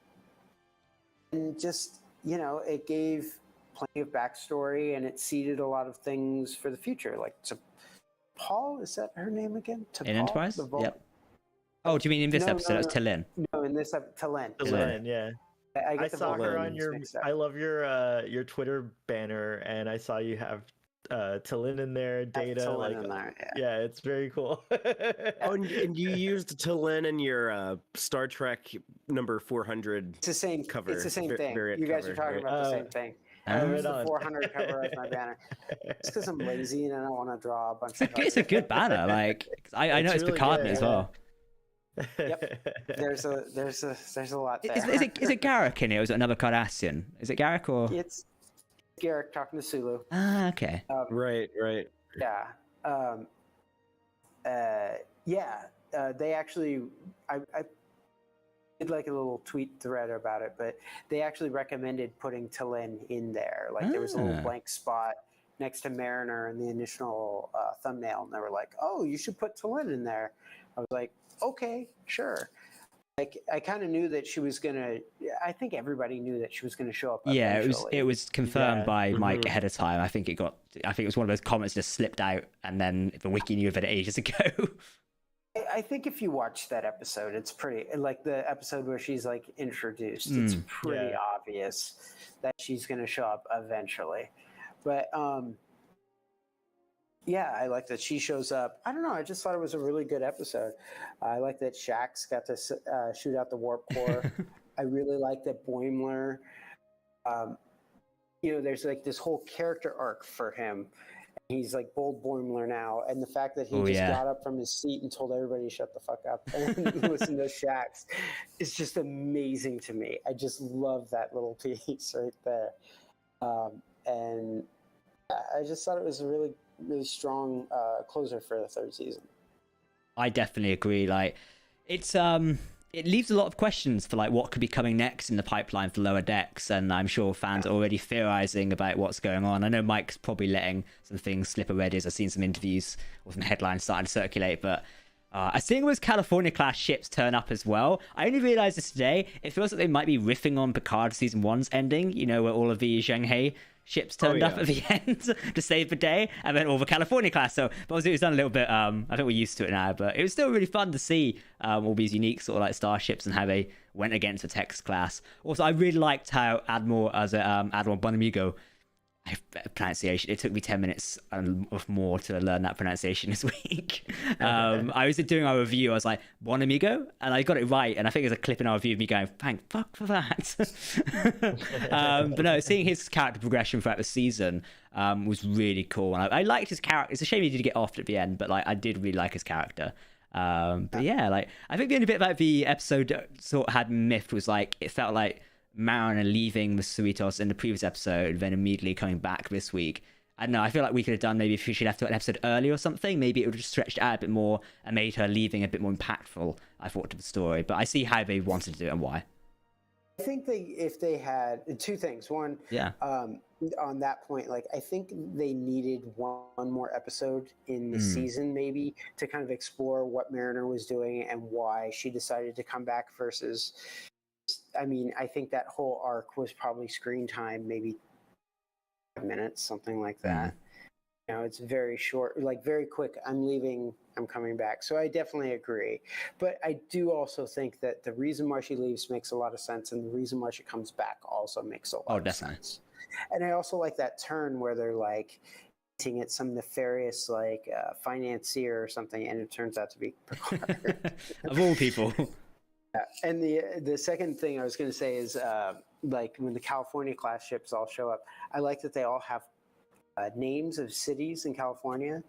just, it gave plenty of backstory, and it seeded a lot of things for the future. Like, Paul, is that her name again? In Enterprise? Yep. Oh, do you mean in this episode? It's T'Lyn. No, in this episode, T'Lyn. T'Lyn, yeah. I saw her on your. I love your Twitter banner, and I saw you have T'Lyn in there, Data. In there, yeah, it's very cool. Oh, and you used T'Lyn in your Star Trek number 400. It's the same cover. It's the same thing. You guys are talking about the same thing. I use the 400 cover as my banner. It's because I'm lazy and I don't want to draw a bunch of. It's a good banner. Like I know it's really Picard as well. Yep. There's a lot there. Is it Garak in it, or is it another Cardassian? Is it Garak or? It's Garak talking to Sulu. Ah, okay. Right. Yeah. They actually, I did like a little tweet thread about it, but they actually recommended putting T'Lyn in there. Like there was a little blank spot next to Mariner in the initial thumbnail, and they were like, "Oh, you should put T'Lyn in there." I was like, "Okay, sure." Like I kind of knew that she was gonna. I think everybody knew that she was gonna show up. Yeah, eventually. it was confirmed by Mike ahead of time. I think it was one of those comments just slipped out, and then the wiki knew of it ages ago. I think if you watch that episode, it's pretty like the episode where she's like introduced. It's pretty obvious that she's going to show up eventually. But I like that she shows up. I don't know. I just thought it was a really good episode. I like that Shaxs got to shoot out the warp core. I really like that Boimler. There's like this whole character arc for him. He's like bold Boimler now, and the fact that he got up from his seat and told everybody to shut the fuck up and listen to Shaxs is just amazing to me. I just love that little piece right there, and I just thought it was a really, really strong closer for the third season. I definitely agree. Like, it's it leaves a lot of questions for like what could be coming next in the pipeline for Lower Decks, and I'm sure fans are already theorizing about what's going on. I know Mike's probably letting some things slip already, as I've seen some interviews or some headlines starting to circulate, but I think those California class ships turn up as well. I only realized this today. It feels like they might be riffing on Picard season 1's ending, where all of the Zheng ships turned up at the end to save the day, and then all the California class. So, but obviously it was done a little bit. I think we're used to it now, but it was still really fun to see all these unique sort of like starships and how they went against the Tex class. Also, I really liked how Admiral Bonamigo pronunciation. It took me 10 minutes of more to learn that pronunciation this week. I was doing our review. I was like, Bon Amigo, and I got it right. And I think there's a clip in our review of me going, thank fuck for that. But no, seeing his character progression throughout the season was really cool. And I liked his character. It's a shame he did get off at the end, but like I did really like his character. But yeah, like I think the only bit about the episode that sort of had miffed was like it felt like Mariner leaving the Cerritos in the previous episode, then immediately coming back this week. I don't know. I feel like we could have done maybe if she left an episode early or something. Maybe it would have stretched out a bit more and made her leaving a bit more impactful, I thought, to the story. But I see how they wanted to do it and why. I think if they had two things. One, on that point, like I think they needed one more episode in the season, maybe, to kind of explore what Mariner was doing and why she decided to come back versus. I mean, I think that whole arc was probably screen time, maybe 5 minutes, something like that. You know, it's very short, like very quick. I'm leaving, I'm coming back. So I definitely agree. But I do also think that the reason why she leaves makes a lot of sense, and the reason why she comes back also makes a lot of sense. And I also like that turn where they're like hinting at some nefarious like financier or something, and it turns out to be Picard. Of all people. And the second thing I was going to say is like when the California class ships all show up, I like that they all have names of cities in California.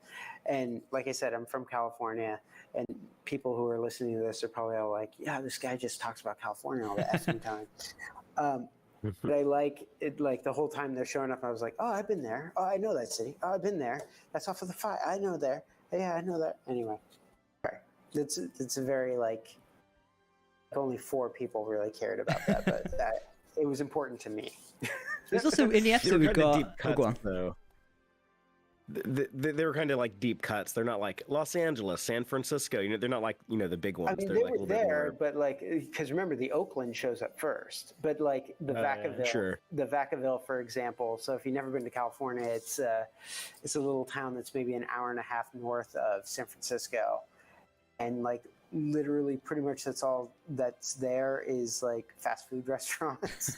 And like I said, I'm from California, and people who are listening to this are probably all like, yeah, this guy just talks about California all the effing time. But I like it, like the whole time they're showing up, I was like, oh, I've been there. Oh, I know that city. Oh, I've been there. That's off of the 5. I know there. Yeah, I know that. Anyway, sorry. It's a very like, only 4 people really cared about that, but it was important to me. There's also in the episode we've got. Deep cuts, go on. Though. They were kind of like deep cuts. They're not like Los Angeles, San Francisco. You know, they're not like the big ones. I mean, they're they like were there, but like because remember the Oakland shows up first, but like the Vacaville, the Vacaville, for example. So if you've never been to California, it's a little town that's maybe an hour and a half north of San Francisco, and like. Literally pretty much that's all that's there is like fast food restaurants.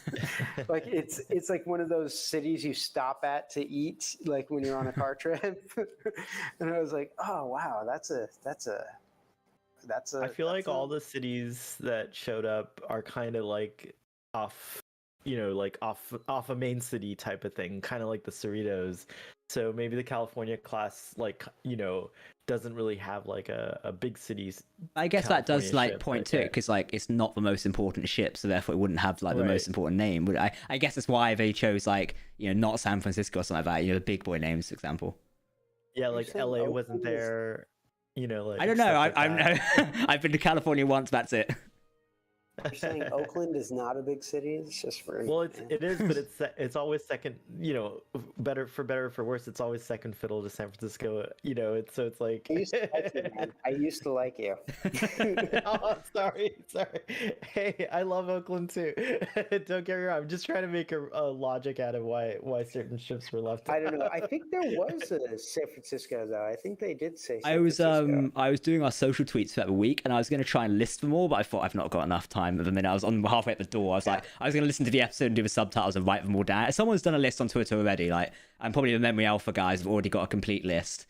Like it's like one of those cities you stop at to eat like when you're on a car trip. And I was like, oh wow, that's a I feel like all the cities that showed up are kind of like off, you know, like off a main city type of thing, kind of like the Cerritos. So maybe the California class, like, you know, doesn't really have like a big cities. I guess California that does like ship, point to it because like it's not the most important ship, so therefore it wouldn't have like the most important name. But I guess that's why they chose like, you know, not San Francisco or something like that. You know, the big boy names, for example. Yeah, like LA wasn't there. You know, like I don't know. I've been to California once. That's it. You're saying Oakland is not a big city? It's just for it is, but it's always second. You know, better or for worse, it's always second fiddle to San Francisco. You know, it's like. I used to like you, man. I used to like you. Oh, sorry. Hey, I love Oakland too. Don't get me wrong. I'm just trying to make a logic out of why certain ships were left. I don't know. I think there was a San Francisco though. I think they did say. I was doing our social tweets for that week, and I was going to try and list them all, but I thought I've not got enough time. At the minute, I was on halfway at the door. I was like, I was going to listen to the episode and do the subtitles and write them all down. Someone's done a list on Twitter already. Like, and probably the Memory Alpha guys have already got a complete list.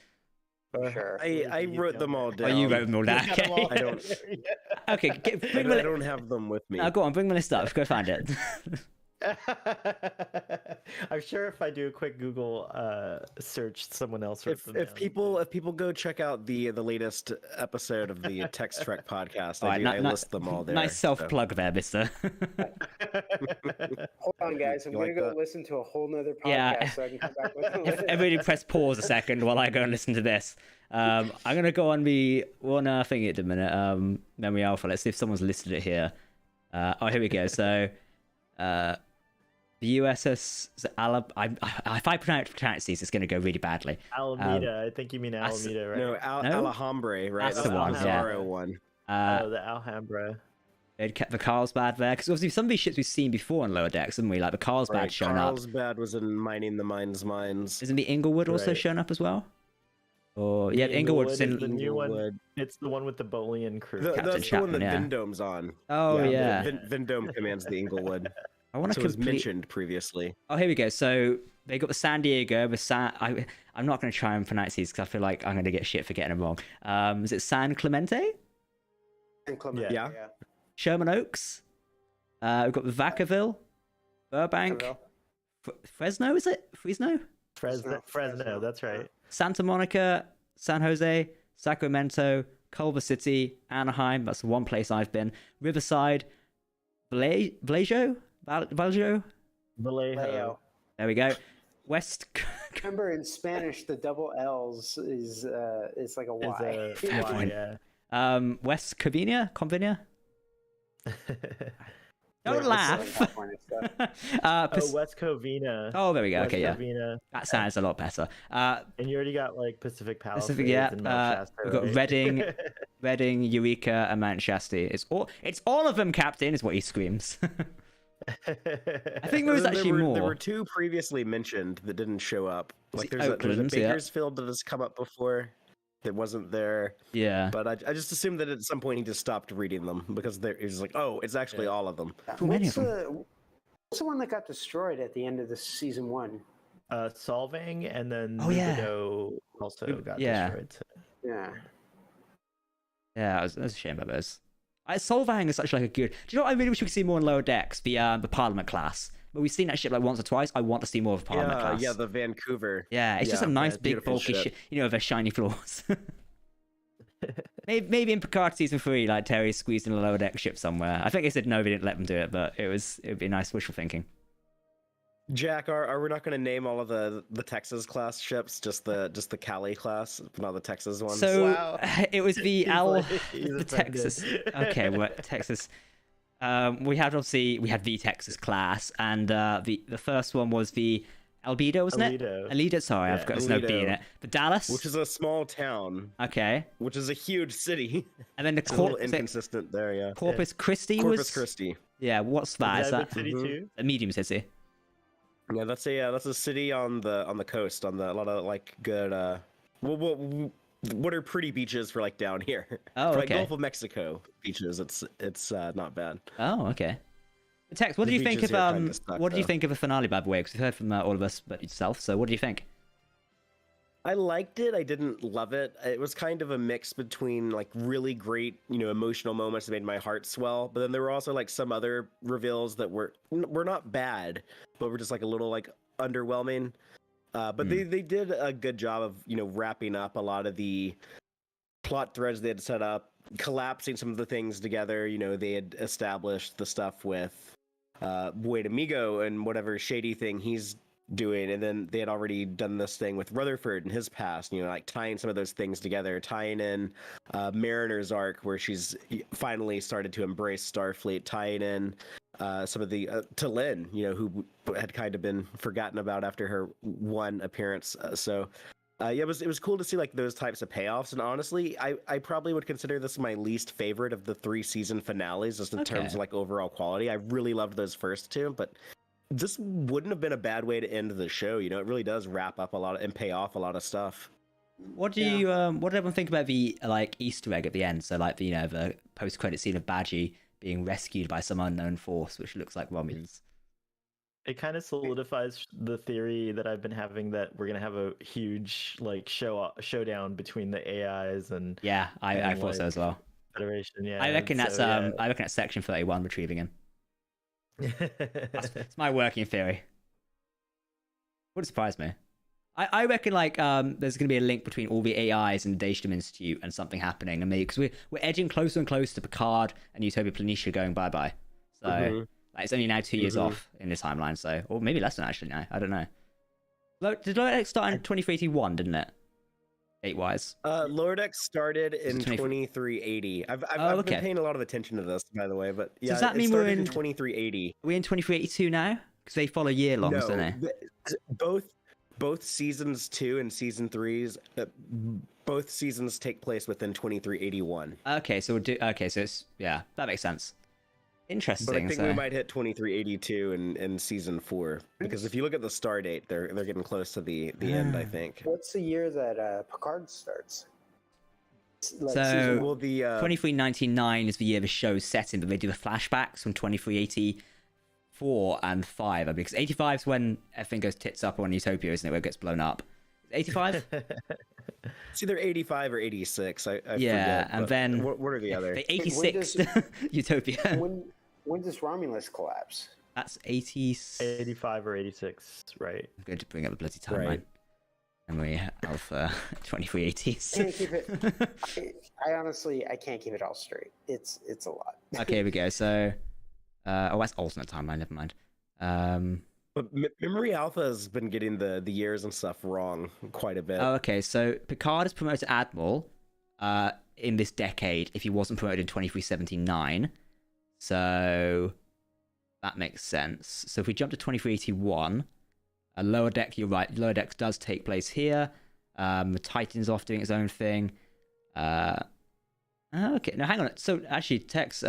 Sure. I wrote them all down. Oh, you wrote them all down. Okay. I don't. Okay. I don't have them with me. Go on, bring the list up. Go find it. I'm sure if I do a quick Google search, someone else wrote them if people go check out the latest episode of the Text Trek podcast, I list them all there. Nice self plug there, Mister. Hold on, guys. I'm gonna go listen to a whole nother podcast so I can come back with it. Everybody press pause a second while I go and listen to this. I'm gonna go on the one thing at the minute. Memory Alpha. Let's see if someone's listed it here. Oh, here we go. So. The USS if I pronounce these, it's going to go really badly. Alameda, I think you mean Alameda, right? No, Alhambra, right? That's the one. Yeah. One. The Alhambra. They'd kept the Carlsbad there because obviously some of these ships we've seen before on Lower Decks, haven't we? Like the Carlsbad showing up. Carlsbad was in Mining the Mines. Isn't the Inglewood also shown up as well? Or yeah, Inglewood's in the new one. It's the one with the Bolian crew. That's the one that Vindome's on. Oh yeah. Vindome commands the Inglewood. I want to was mentioned previously. Oh, here we go. So they got the San Diego, I'm not going to try and pronounce these because I feel like I'm going to get shit for getting them wrong. Is it San Clemente? And Clemente, Yeah. Sherman Oaks? We've got Vacaville, Burbank, Fresno, is it? Fresno, that's right. Santa Monica, San Jose, Sacramento, Culver City, Anaheim, that's one place I've been, Riverside, Vallejo? Vallejo. There we go. West. Remember, in Spanish, the double L's is like a Y. Yeah. West Covina? Don't Yeah, laugh. West Covina. Oh, there we go. West Okay, yeah. Covina. That sounds a lot better. And you already got like Pacific Palisades Pacific, yeah. and Mount Shasta, We've got right? Reading, Eureka, and Mount Shasta. It's all of them, Captain, is what he screams. I think there was actually more. There were two previously mentioned that didn't show up. Like there's a Oakland, Bakersfield that has come up before that wasn't there. Yeah. But I just assumed that at some point he just stopped reading them because he's like, oh, it's actually all of them. What's the one that got destroyed at the end of the season 1? Solvang, and then yeah. also got Yeah. destroyed. So. Yeah. Yeah, it was a shame about those. Solvang is such like a good. Do you know what I really wish we could see more in Lower Decks? The Parliament class. But we've seen that ship like once or twice. I want to see more of Parliament class. Yeah, the Vancouver. Yeah, it's just a nice big bulky ship. ship, with their shiny floors. maybe in Picard season 3, like Terry squeezed in a Lower Deck ship somewhere. I think they said no, they didn't let them do it, but it would be nice wishful thinking. Jack, are we not going to name all of the Texas class ships? Just the Cali class, not the Texas ones. So Wow. it was the He's the Texas. Okay, well, Texas. We had the Texas class, and the first one was the Albedo, wasn't it? Albedo. Sorry, I've got there's no B in it. The Dallas, which is a small town. Okay. Which is a huge city. And then the a little inconsistent there, yeah. Corpus Christi Corpus Christi. Yeah, what's that? Is that city too? A medium city? Yeah, that's a city on the coast, a lot of like good what are pretty beaches for like down here? Oh, for, okay. Like Gulf of Mexico beaches, it's not bad. Oh, okay. Tex, what do you think of the finale, by the way? Because we've heard from all of us but yourself. So, what do you think? I liked it. I didn't love it. It was kind of a mix between like really great, emotional moments that made my heart swell, but then there were also like some other reveals that were not bad, but were just like a little like underwhelming. But they did a good job of wrapping up a lot of the plot threads they had set up, collapsing some of the things together. They had established the stuff with Buen Amigo and whatever shady thing he's doing, and then they had already done this thing with Rutherford and his past, like tying some of those things together, tying in Mariner's arc where she's finally started to embrace Starfleet, tying in some of the to Lynn, who had kind of been forgotten about after her one appearance. It was cool to see like those types of payoffs, and honestly, I probably would consider this my least favorite of the 3 season finales, just in terms of like overall quality. I really loved those first 2, but this wouldn't have been a bad way to end the show. It really does wrap up a lot and pay off a lot of stuff. What do you what did everyone think about the like Easter egg at the end? So like the post credit scene of Badgie being rescued by some unknown force, which looks like Romulans. It kind of solidifies the theory that I've been having that we're gonna have a huge like showdown between the AIs and I thought so as well. Federation, yeah. I reckon that's Section 31 retrieving him. It's my working theory. Wouldn't surprise me. I reckon like there's going to be a link between all the AIs and the Daystrom Institute and something happening, and maybe because we're edging closer and closer to Picard and Utopia Planitia going bye. So like, it's only now 2 years off in the timeline, so or maybe less than actually now. I don't know. Did Lower Decks start in 2381, didn't it? Date-wise. Lower Decks started in 2380. I've been paying a lot of attention to this, by the way, but yeah, does that mean we're in 2380? Are we in 2382 now? Because they follow year longs, don't they? Both seasons 2 and season 3's, both seasons take place within 2381. Okay, so it's that makes sense. Interesting. But I think we might hit 2382 in season 4, because if you look at the star date, they're getting close to the end, I think. What's the year that Picard starts? Like 2399 is the year the show's set in, but they do the flashbacks from 2380 4 and 5, because 85 is when everything goes tits up on Utopia, isn't it, where it gets blown up? 85? It's either 85 or 86. I Yeah, forget, and then what are the others? the 86 Utopia. When does Romulus collapse? That's 86. 85 or 86, right? I'm going to bring up the bloody timeline. Right. Memory Alpha 2380s. I can't keep it. I honestly, I can't keep it all straight. It's a lot. Okay, here we go. So, that's alternate timeline. Never mind. But Memory Alpha has been getting the years and stuff wrong quite a bit. Oh, okay. So Picard is promoted to Admiral in this decade if he wasn't promoted in 2379. So that makes sense. So if we jump to 2381, Lower Deck, you're right. Lower Deck does take place here. The Titan's off doing its own thing. Okay, now hang on. So actually, Tech's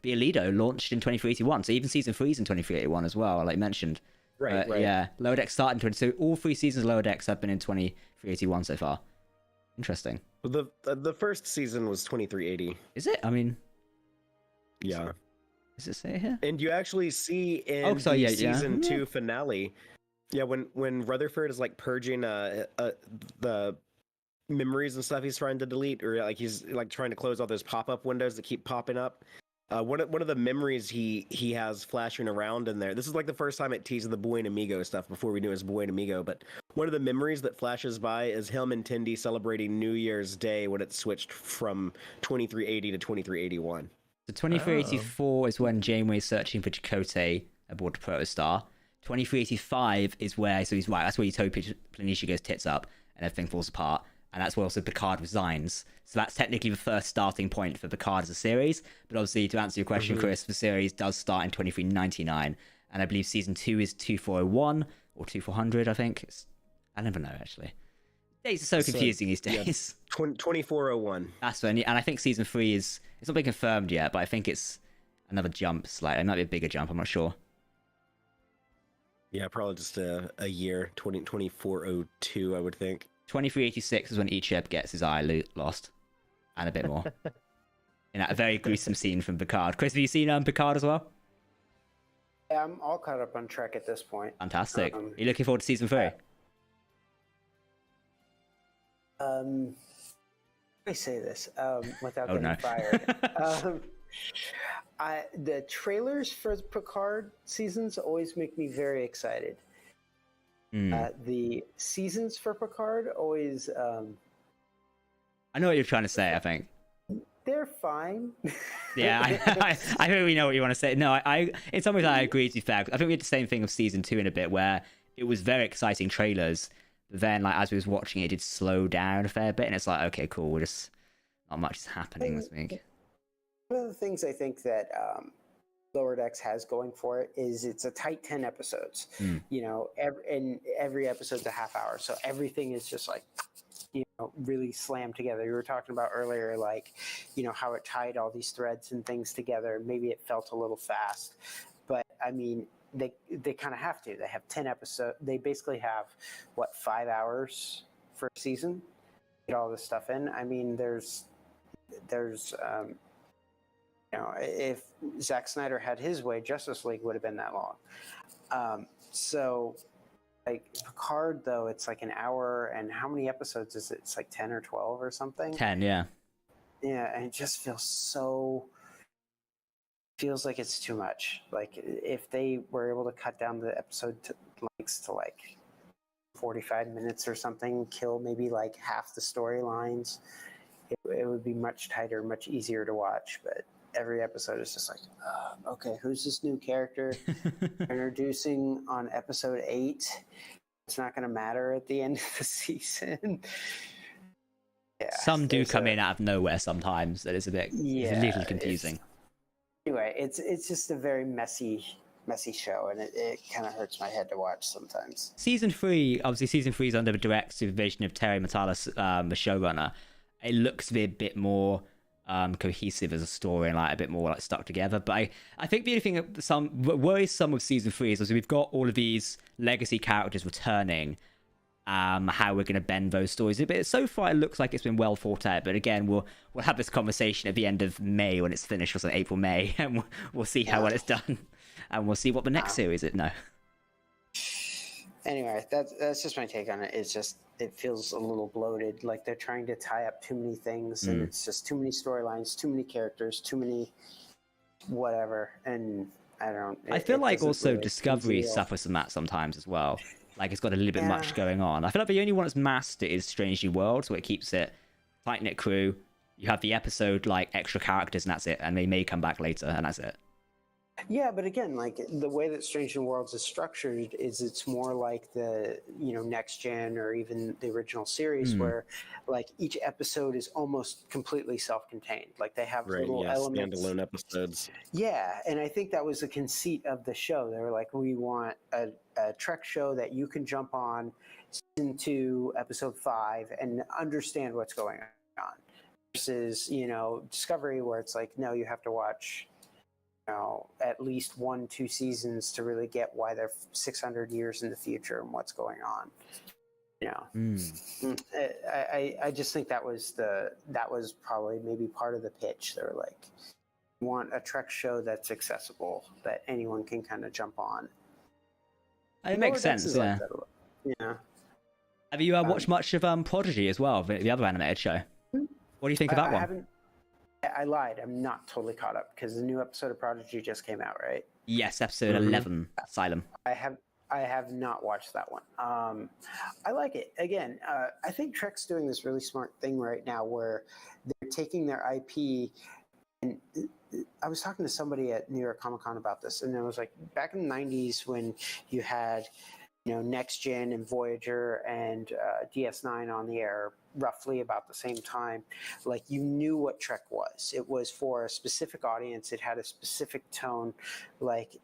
Lido launched in 2381. So even season 3 is in 2381 as well, like you mentioned. Right. Yeah, Lower Deck started in 20. So all 3 seasons of Lower Decks have been in 2381 so far. Interesting. Well, the first season was 2380. Is it? I mean, Yeah. does it say it here? And you actually see in season 2 finale, when Rutherford is like purging the memories and stuff he's trying to delete, or like he's like trying to close all those pop-up windows that keep popping up. One of the memories he has flashing around in there. This is like the first time it teases the Buen Amigo stuff before we knew it was Buen Amigo. But one of the memories that flashes by is him and Tendi celebrating New Year's Day when it switched from 2380 to 2381. So 2384 is when Janeway's searching for Chakotay aboard the Protostar. 2385 is where, so he's right, that's where Utopia Planitia goes tits up and everything falls apart. And that's where also Picard resigns. So that's technically the first starting point for Picard as a series. But obviously, to answer your question, Chris, the series does start in 2399. And I believe season 2 is 2401 or 2400, I think. I never know, actually. Dates are so confusing these days. Yeah, 2401. That's when, and I think season 3 is, it's not been confirmed yet, but I think it's another jump slightly. It might be a bigger jump, I'm not sure. Yeah, probably just a year, 2402, I would think. 2386 is when Icheb gets his eye lost, and a bit more. In that very gruesome scene from Picard. Chris, have you seen Picard as well? Yeah, I'm all caught up on Trek at this point. Fantastic. Are you looking forward to season 3? I say this without getting fired. The trailers for Picard seasons always make me very excited. The seasons for Picard always... I know what you're trying to say, I think. They're fine. Yeah, I think we know what you want to say. No, I in some ways I agree, to be fair. I think we had the same thing with season 2 in a bit, where it was very exciting trailers. But then, like, as we was watching it, it did slow down a fair bit, and it's like, okay, cool, we're just... Not much is happening this week. One of the things I think that Lower Decks has going for it is it's a tight 10 episodes. You know, every episode's a half hour, so everything is just like, you know, really slammed together. You were talking about earlier, like, you know, how it tied all these threads and things together. Maybe it felt a little fast, but I mean, they kind of have to. They have 10 episodes. They basically have 5 hours for a season. Get all this stuff in. I mean, there's you know, if Zack Snyder had his way, Justice League would have been that long. So, like, Picard, though, it's like an hour, and how many episodes is it? It's like 10 or 12 or something? 10, yeah. Yeah, and it just feels like it's too much. Like, if they were able to cut down the episode lengths to, like, 45 minutes or something, kill maybe, like, half the storylines, it would be much tighter, much easier to watch, but... Every episode is just like, okay, who's this new character introducing on episode 8? It's not going to matter at the end of the season. Yeah, some do come in out of nowhere sometimes. That is a bit, it's a little confusing. Anyway, it's just a very messy show, and it kind of hurts my head to watch sometimes. Season 3 is under the direct supervision of Terry Matalas, the showrunner. It looks to be a bit more cohesive as a story and like a bit more like stuck together. But I think the only thing that worries some with season 3 is we've got all of these legacy characters returning, how we're going to bend those stories a bit. So far, it looks like it's been well thought out. But again, we'll have this conversation at the end of May when it's finished, or so April, May, and we'll see how well it's done, and we'll see what the next series is. No. Anyway, that's just my take on it. It's just, it feels a little bloated. Like they're trying to tie up too many things, and it's just too many storylines, too many characters, too many whatever. And I feel like also really Discovery suffers from that sometimes as well. Like it's got a little bit much going on. I feel like the only one that's mastered is Strange New Worlds, where it keeps it tight knit crew. You have the episode like extra characters, and that's it. And they may come back later, and that's it. Yeah, but again, like the way that Strange New Worlds is structured is it's more like the, Next Gen or even the original series where like each episode is almost completely self-contained. Like they have little elements. Standalone episodes. Yeah, and I think that was the conceit of the show. They were like, we want a Trek show that you can jump on season 2, episode 5 and understand what's going on. Versus, Discovery where it's like, no, you have to watch at least 1-2 seasons to really get why they're 600 years in the future and what's going on. I just think that was probably maybe part of the pitch. They're like, we want a Trek show that's accessible, that anyone can kind of jump on. It makes sense, yeah. Yeah. Have you watched much of Prodigy as well, the other animated show? What do you think of that one? I lied. I'm not totally caught up because the new episode of Prodigy just came out, right? Yes, episode 11, Asylum. I have not watched that one. I like it. Again, I think Trek's doing this really smart thing right now where they're taking their IP, and I was talking to somebody at New York Comic Con about this, and it was like back in the 90s when you had Next Gen and Voyager and DS9 on the air roughly about the same time. Like you knew what Trek was. It was for a specific audience. It had a specific tone. Like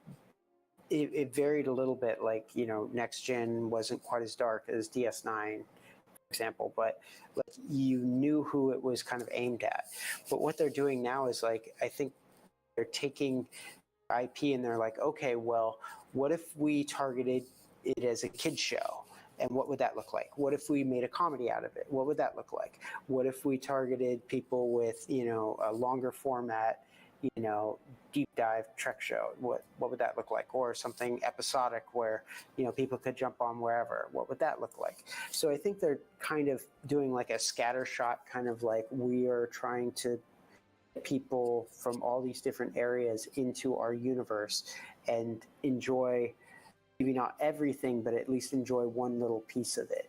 it varied a little bit. Like Next Gen wasn't quite as dark as DS9, for example, but like you knew who it was kind of aimed at. But what they're doing now is like I think they're taking IP and they're like, okay, well, what if we targeted it as a kid's show, and what would that look like? What if we made a comedy out of it? What would that look like? What if we targeted people with a longer format, deep dive Trek show? What would that look like? Or something episodic where people could jump on wherever? What would that look like? So I think they're kind of doing like a scattershot, kind of like we are trying to get people from all these different areas into our universe and enjoy maybe not everything, but at least enjoy one little piece of it.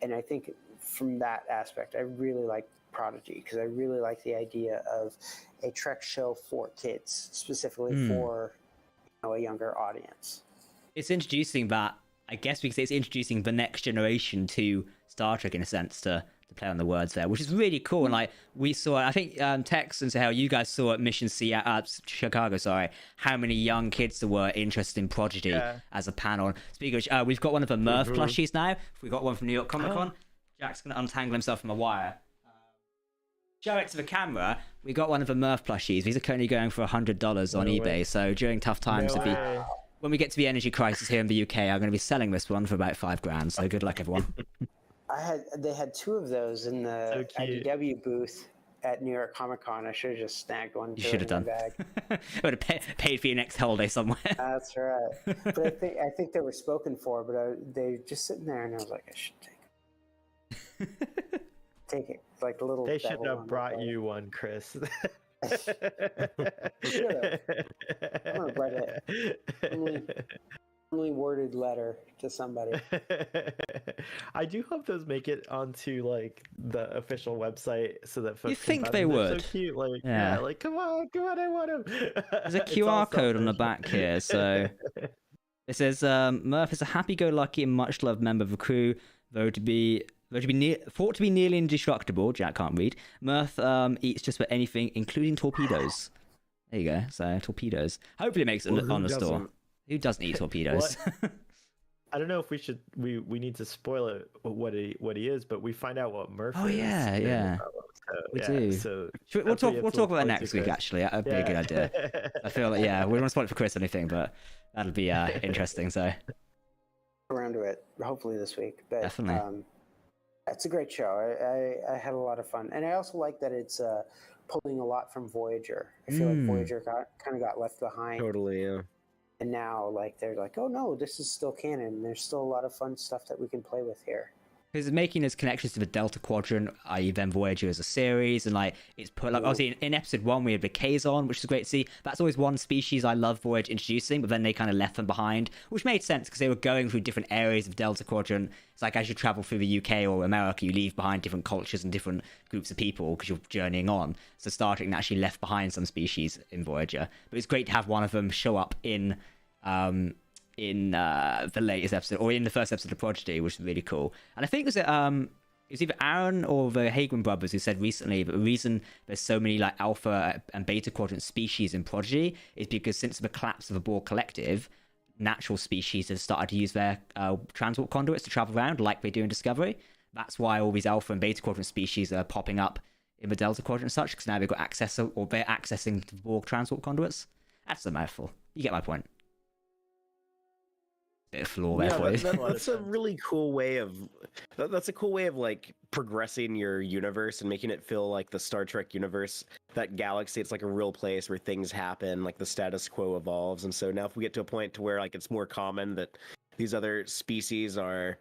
And I think from that aspect, I really like Prodigy because I really like the idea of a Trek show for kids, specifically for a younger audience. It's introducing that, I guess we could say it's introducing the next generation to Star Trek in a sense, to play on the words there, which is really cool. And like we saw, I think Tex and how you guys saw at Mission Chicago, how many young kids there were interested in Prodigy as a panel. Speaking of which, we've got one of the Murph plushies now. We got one from New York Comic Con. Jack's gonna untangle himself from a wire. Show it to the camera. We got one of the Murph plushies. These are currently going for $100 on eBay. So during tough times, when we get to the energy crisis here in the UK, I'm going to be selling this one for about $5,000. So good luck, everyone. They had 2 of those in the IDW booth at New York Comic Con. I should have just snagged one. You should have done. Would have paid for your next holiday somewhere. That's right. But I think they were spoken for, but they're just sitting there, and I was like, I should take it. Take it. Like a little. They should have brought you one, Chris. I'm gonna write a only worded letter to somebody. I do hope those make it onto like the official website so that folks. You think they would? So cute, like like come on, I want them. There's a QR code on the back here, so it says Murph is a happy-go-lucky and much-loved member of the crew, thought to be nearly indestructible. Jack can't read. Murph eats just about anything, including torpedoes. There you go. So torpedoes. Hopefully, it makes it on the store. Who doesn't eat torpedoes? I don't know if we should. We need to spoil it what he is, but we find out what Murph. Oh is. Yeah. We do. So we'll talk about that next week. Actually, that'd be a good idea. I feel like we don't want to spoil it for Chris or anything, but that'll be interesting. So around to it hopefully this week. But Definitely. it's a great show. I had a lot of fun, and I also like that it's pulling a lot from Voyager. I feel like Voyager kind of got left behind. Totally, yeah. And now, like, they're like, oh no, this is still canon. There's still a lot of fun stuff that we can play with here. Because making those connections to the Delta Quadrant, i.e. then Voyager as a series, and like it's put like obviously in episode 1 we had the Kazon, which is great to see. That's always one species I love Voyager introducing, but then they kind of left them behind, which made sense because they were going through different areas of Delta Quadrant. It's like as you travel through the UK or America, you leave behind different cultures and different groups of people because you're journeying on. So Star Trek actually left behind some species in Voyager, but it's great to have one of them show up in the latest episode or in the first episode of Prodigy, which is really cool. And I think it was either Aaron or the Hagen brothers who said recently that the reason there's so many like alpha and beta quadrant species in Prodigy is because since the collapse of the Borg collective, natural species have started to use their transport conduits to travel around like they do in Discovery. That's why all these alpha and beta quadrant species are popping up in the Delta Quadrant and such, because now they've got access or they're accessing the Borg transport conduits. That's a mouthful. You get my point. Bit of flaw there for you. That's a really cool way of that's a cool way of like progressing your universe and making it feel like the Star Trek universe, that galaxy. It's like a real place where things happen, like the status quo evolves. And so now if we get to a point to where like it's more common that these other species are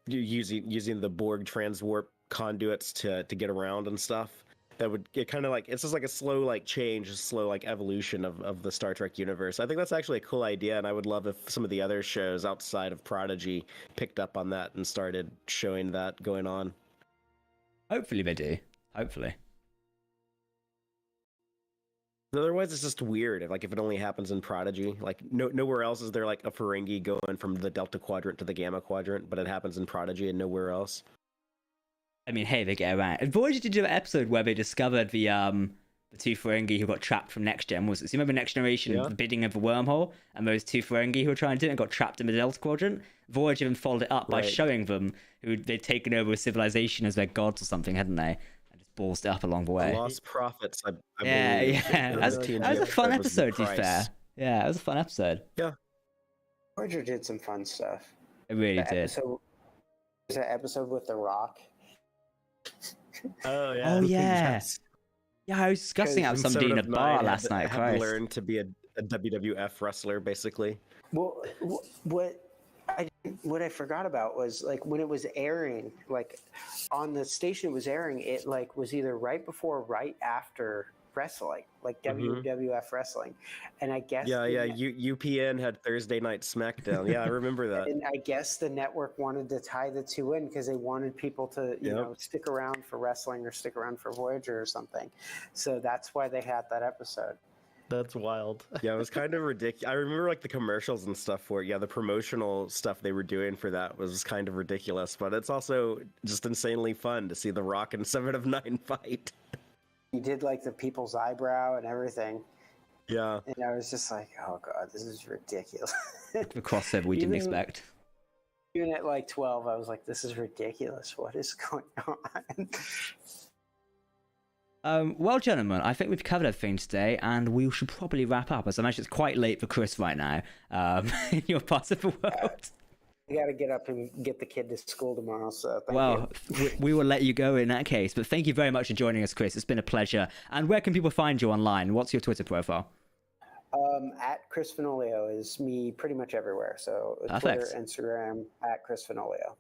using the Borg transwarp conduits to get around and stuff, that would get kind of like, it's just like a slow like change, a slow like evolution of the Star Trek universe. I think that's actually a cool idea, and I would love if some of the other shows outside of Prodigy picked up on that and started showing that going on. Hopefully they do. Hopefully. Otherwise, it's just weird. If it only happens in Prodigy, like nowhere else is there like a Ferengi going from the Delta Quadrant to the Gamma Quadrant, but it happens in Prodigy and nowhere else. I mean, hey, they get around. And Voyager did do an episode where they discovered the two Ferengi who got trapped from Next Gen. Was it? So you remember Next Generation, the bidding of the wormhole, and those two Ferengi who were trying to do it and got trapped in the Delta Quadrant? Voyager then followed it up by showing them who they'd taken over a civilization as their gods or something, hadn't they? And just ballsed it up along the way. The Lost Prophets, I believe. Yeah. That was a fun episode, to be fair. Yeah, it was a fun episode. Yeah. Voyager did some fun stuff. It really did. Was that episode with The Rock? Oh yeah. Oh yeah. Yes. Yeah, I was discussing it with somebody in a bar last night. I had learned to be a WWF wrestler, basically. Well, what I forgot about was like when it was airing, like on the station it was airing, it like was either right before or right after wrestling, like WWF wrestling, and I guess UPN had Thursday Night SmackDown. Yeah, I remember that. And I guess the network wanted to tie the two in because they wanted people to you know stick around for wrestling or stick around for Voyager or something, so that's why they had that episode. That's wild. Yeah, it was kind of ridiculous. I remember like the commercials and stuff for it. Yeah, the promotional stuff they were doing for that was kind of ridiculous, but it's also just insanely fun to see The Rock and 7 of 9 fight. He did like the people's eyebrow and everything. Yeah. And I was just like, oh god, this is ridiculous. The crossover we didn't expect. Even at like 12, I was like, this is ridiculous. What is going on? Well, gentlemen, I think we've covered everything today, and we should probably wrap up. As I mentioned, it's quite late for Chris right now in your part of the world. I got to get up and get the kid to school tomorrow, so thank you. We will let you go in that case, but thank you very much for joining us, Chris. It's been a pleasure. And where can people find you online? What's your Twitter profile? At Chris Fenoglio is me pretty much everywhere. So Twitter, Instagram, at Chris Fenoglio.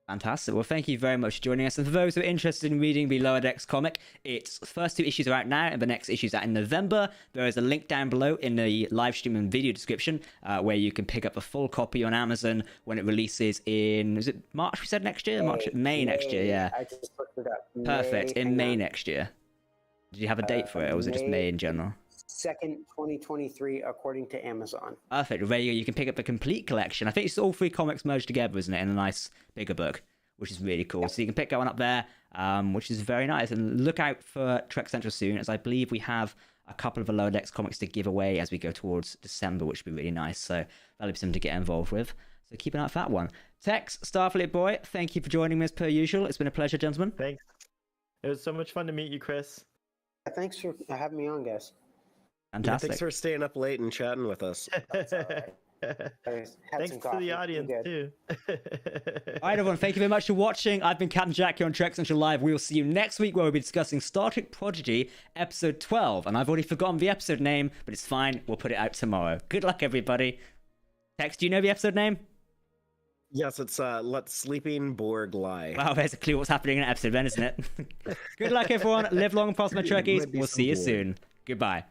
Fantastic. Well, thank you very much for joining us. And for those who are interested in reading the Lower Decks comic, its first 2 issues are out now, and the next issue's out in November. There is a link down below in the live stream and video description where you can pick up a full copy on Amazon when it releases in, is it March we said next year? May next year, yeah. I just looked it up. Perfect. In May next year. Did you have a date for it, or was it just May in general? 2nd, 2023, according to Amazon. Perfect. There you can pick up the complete collection. I think it's all 3 comics merged together, isn't it, in a nice bigger book, which is really cool. Yep. So you can pick that one up there, which is very nice. And look out for Trek Central soon, as I believe we have a couple of the Lower Decks comics to give away as we go towards December, which would be really nice. So that'll be something to get involved with. So keep an eye out for that one. Tex, Starfleet Boy, thank you for joining me as per usual. It's been a pleasure, gentlemen. Thanks. It was so much fun to meet you, Chris. Thanks for having me on, guys. Fantastic. Yeah, thanks for staying up late and chatting with us. That's all right. Thanks some to coffee. the I'm audience good. too. All right, everyone, thank you very much for watching. I've been Captain Jack here on Trek Central Live. We will see you next week where we'll be discussing Star Trek Prodigy, episode 12. And I've already forgotten the episode name, but it's fine. We'll put it out tomorrow. Good luck, everybody. Tex, do you know the episode name? Yes, it's Let Sleeping Borg Lie. Wow, there's a clue what's happening in an episode then, isn't it? Good luck, everyone. Live long and prosper, Trekkies. Might be We'll some see you Borg. soon. Goodbye.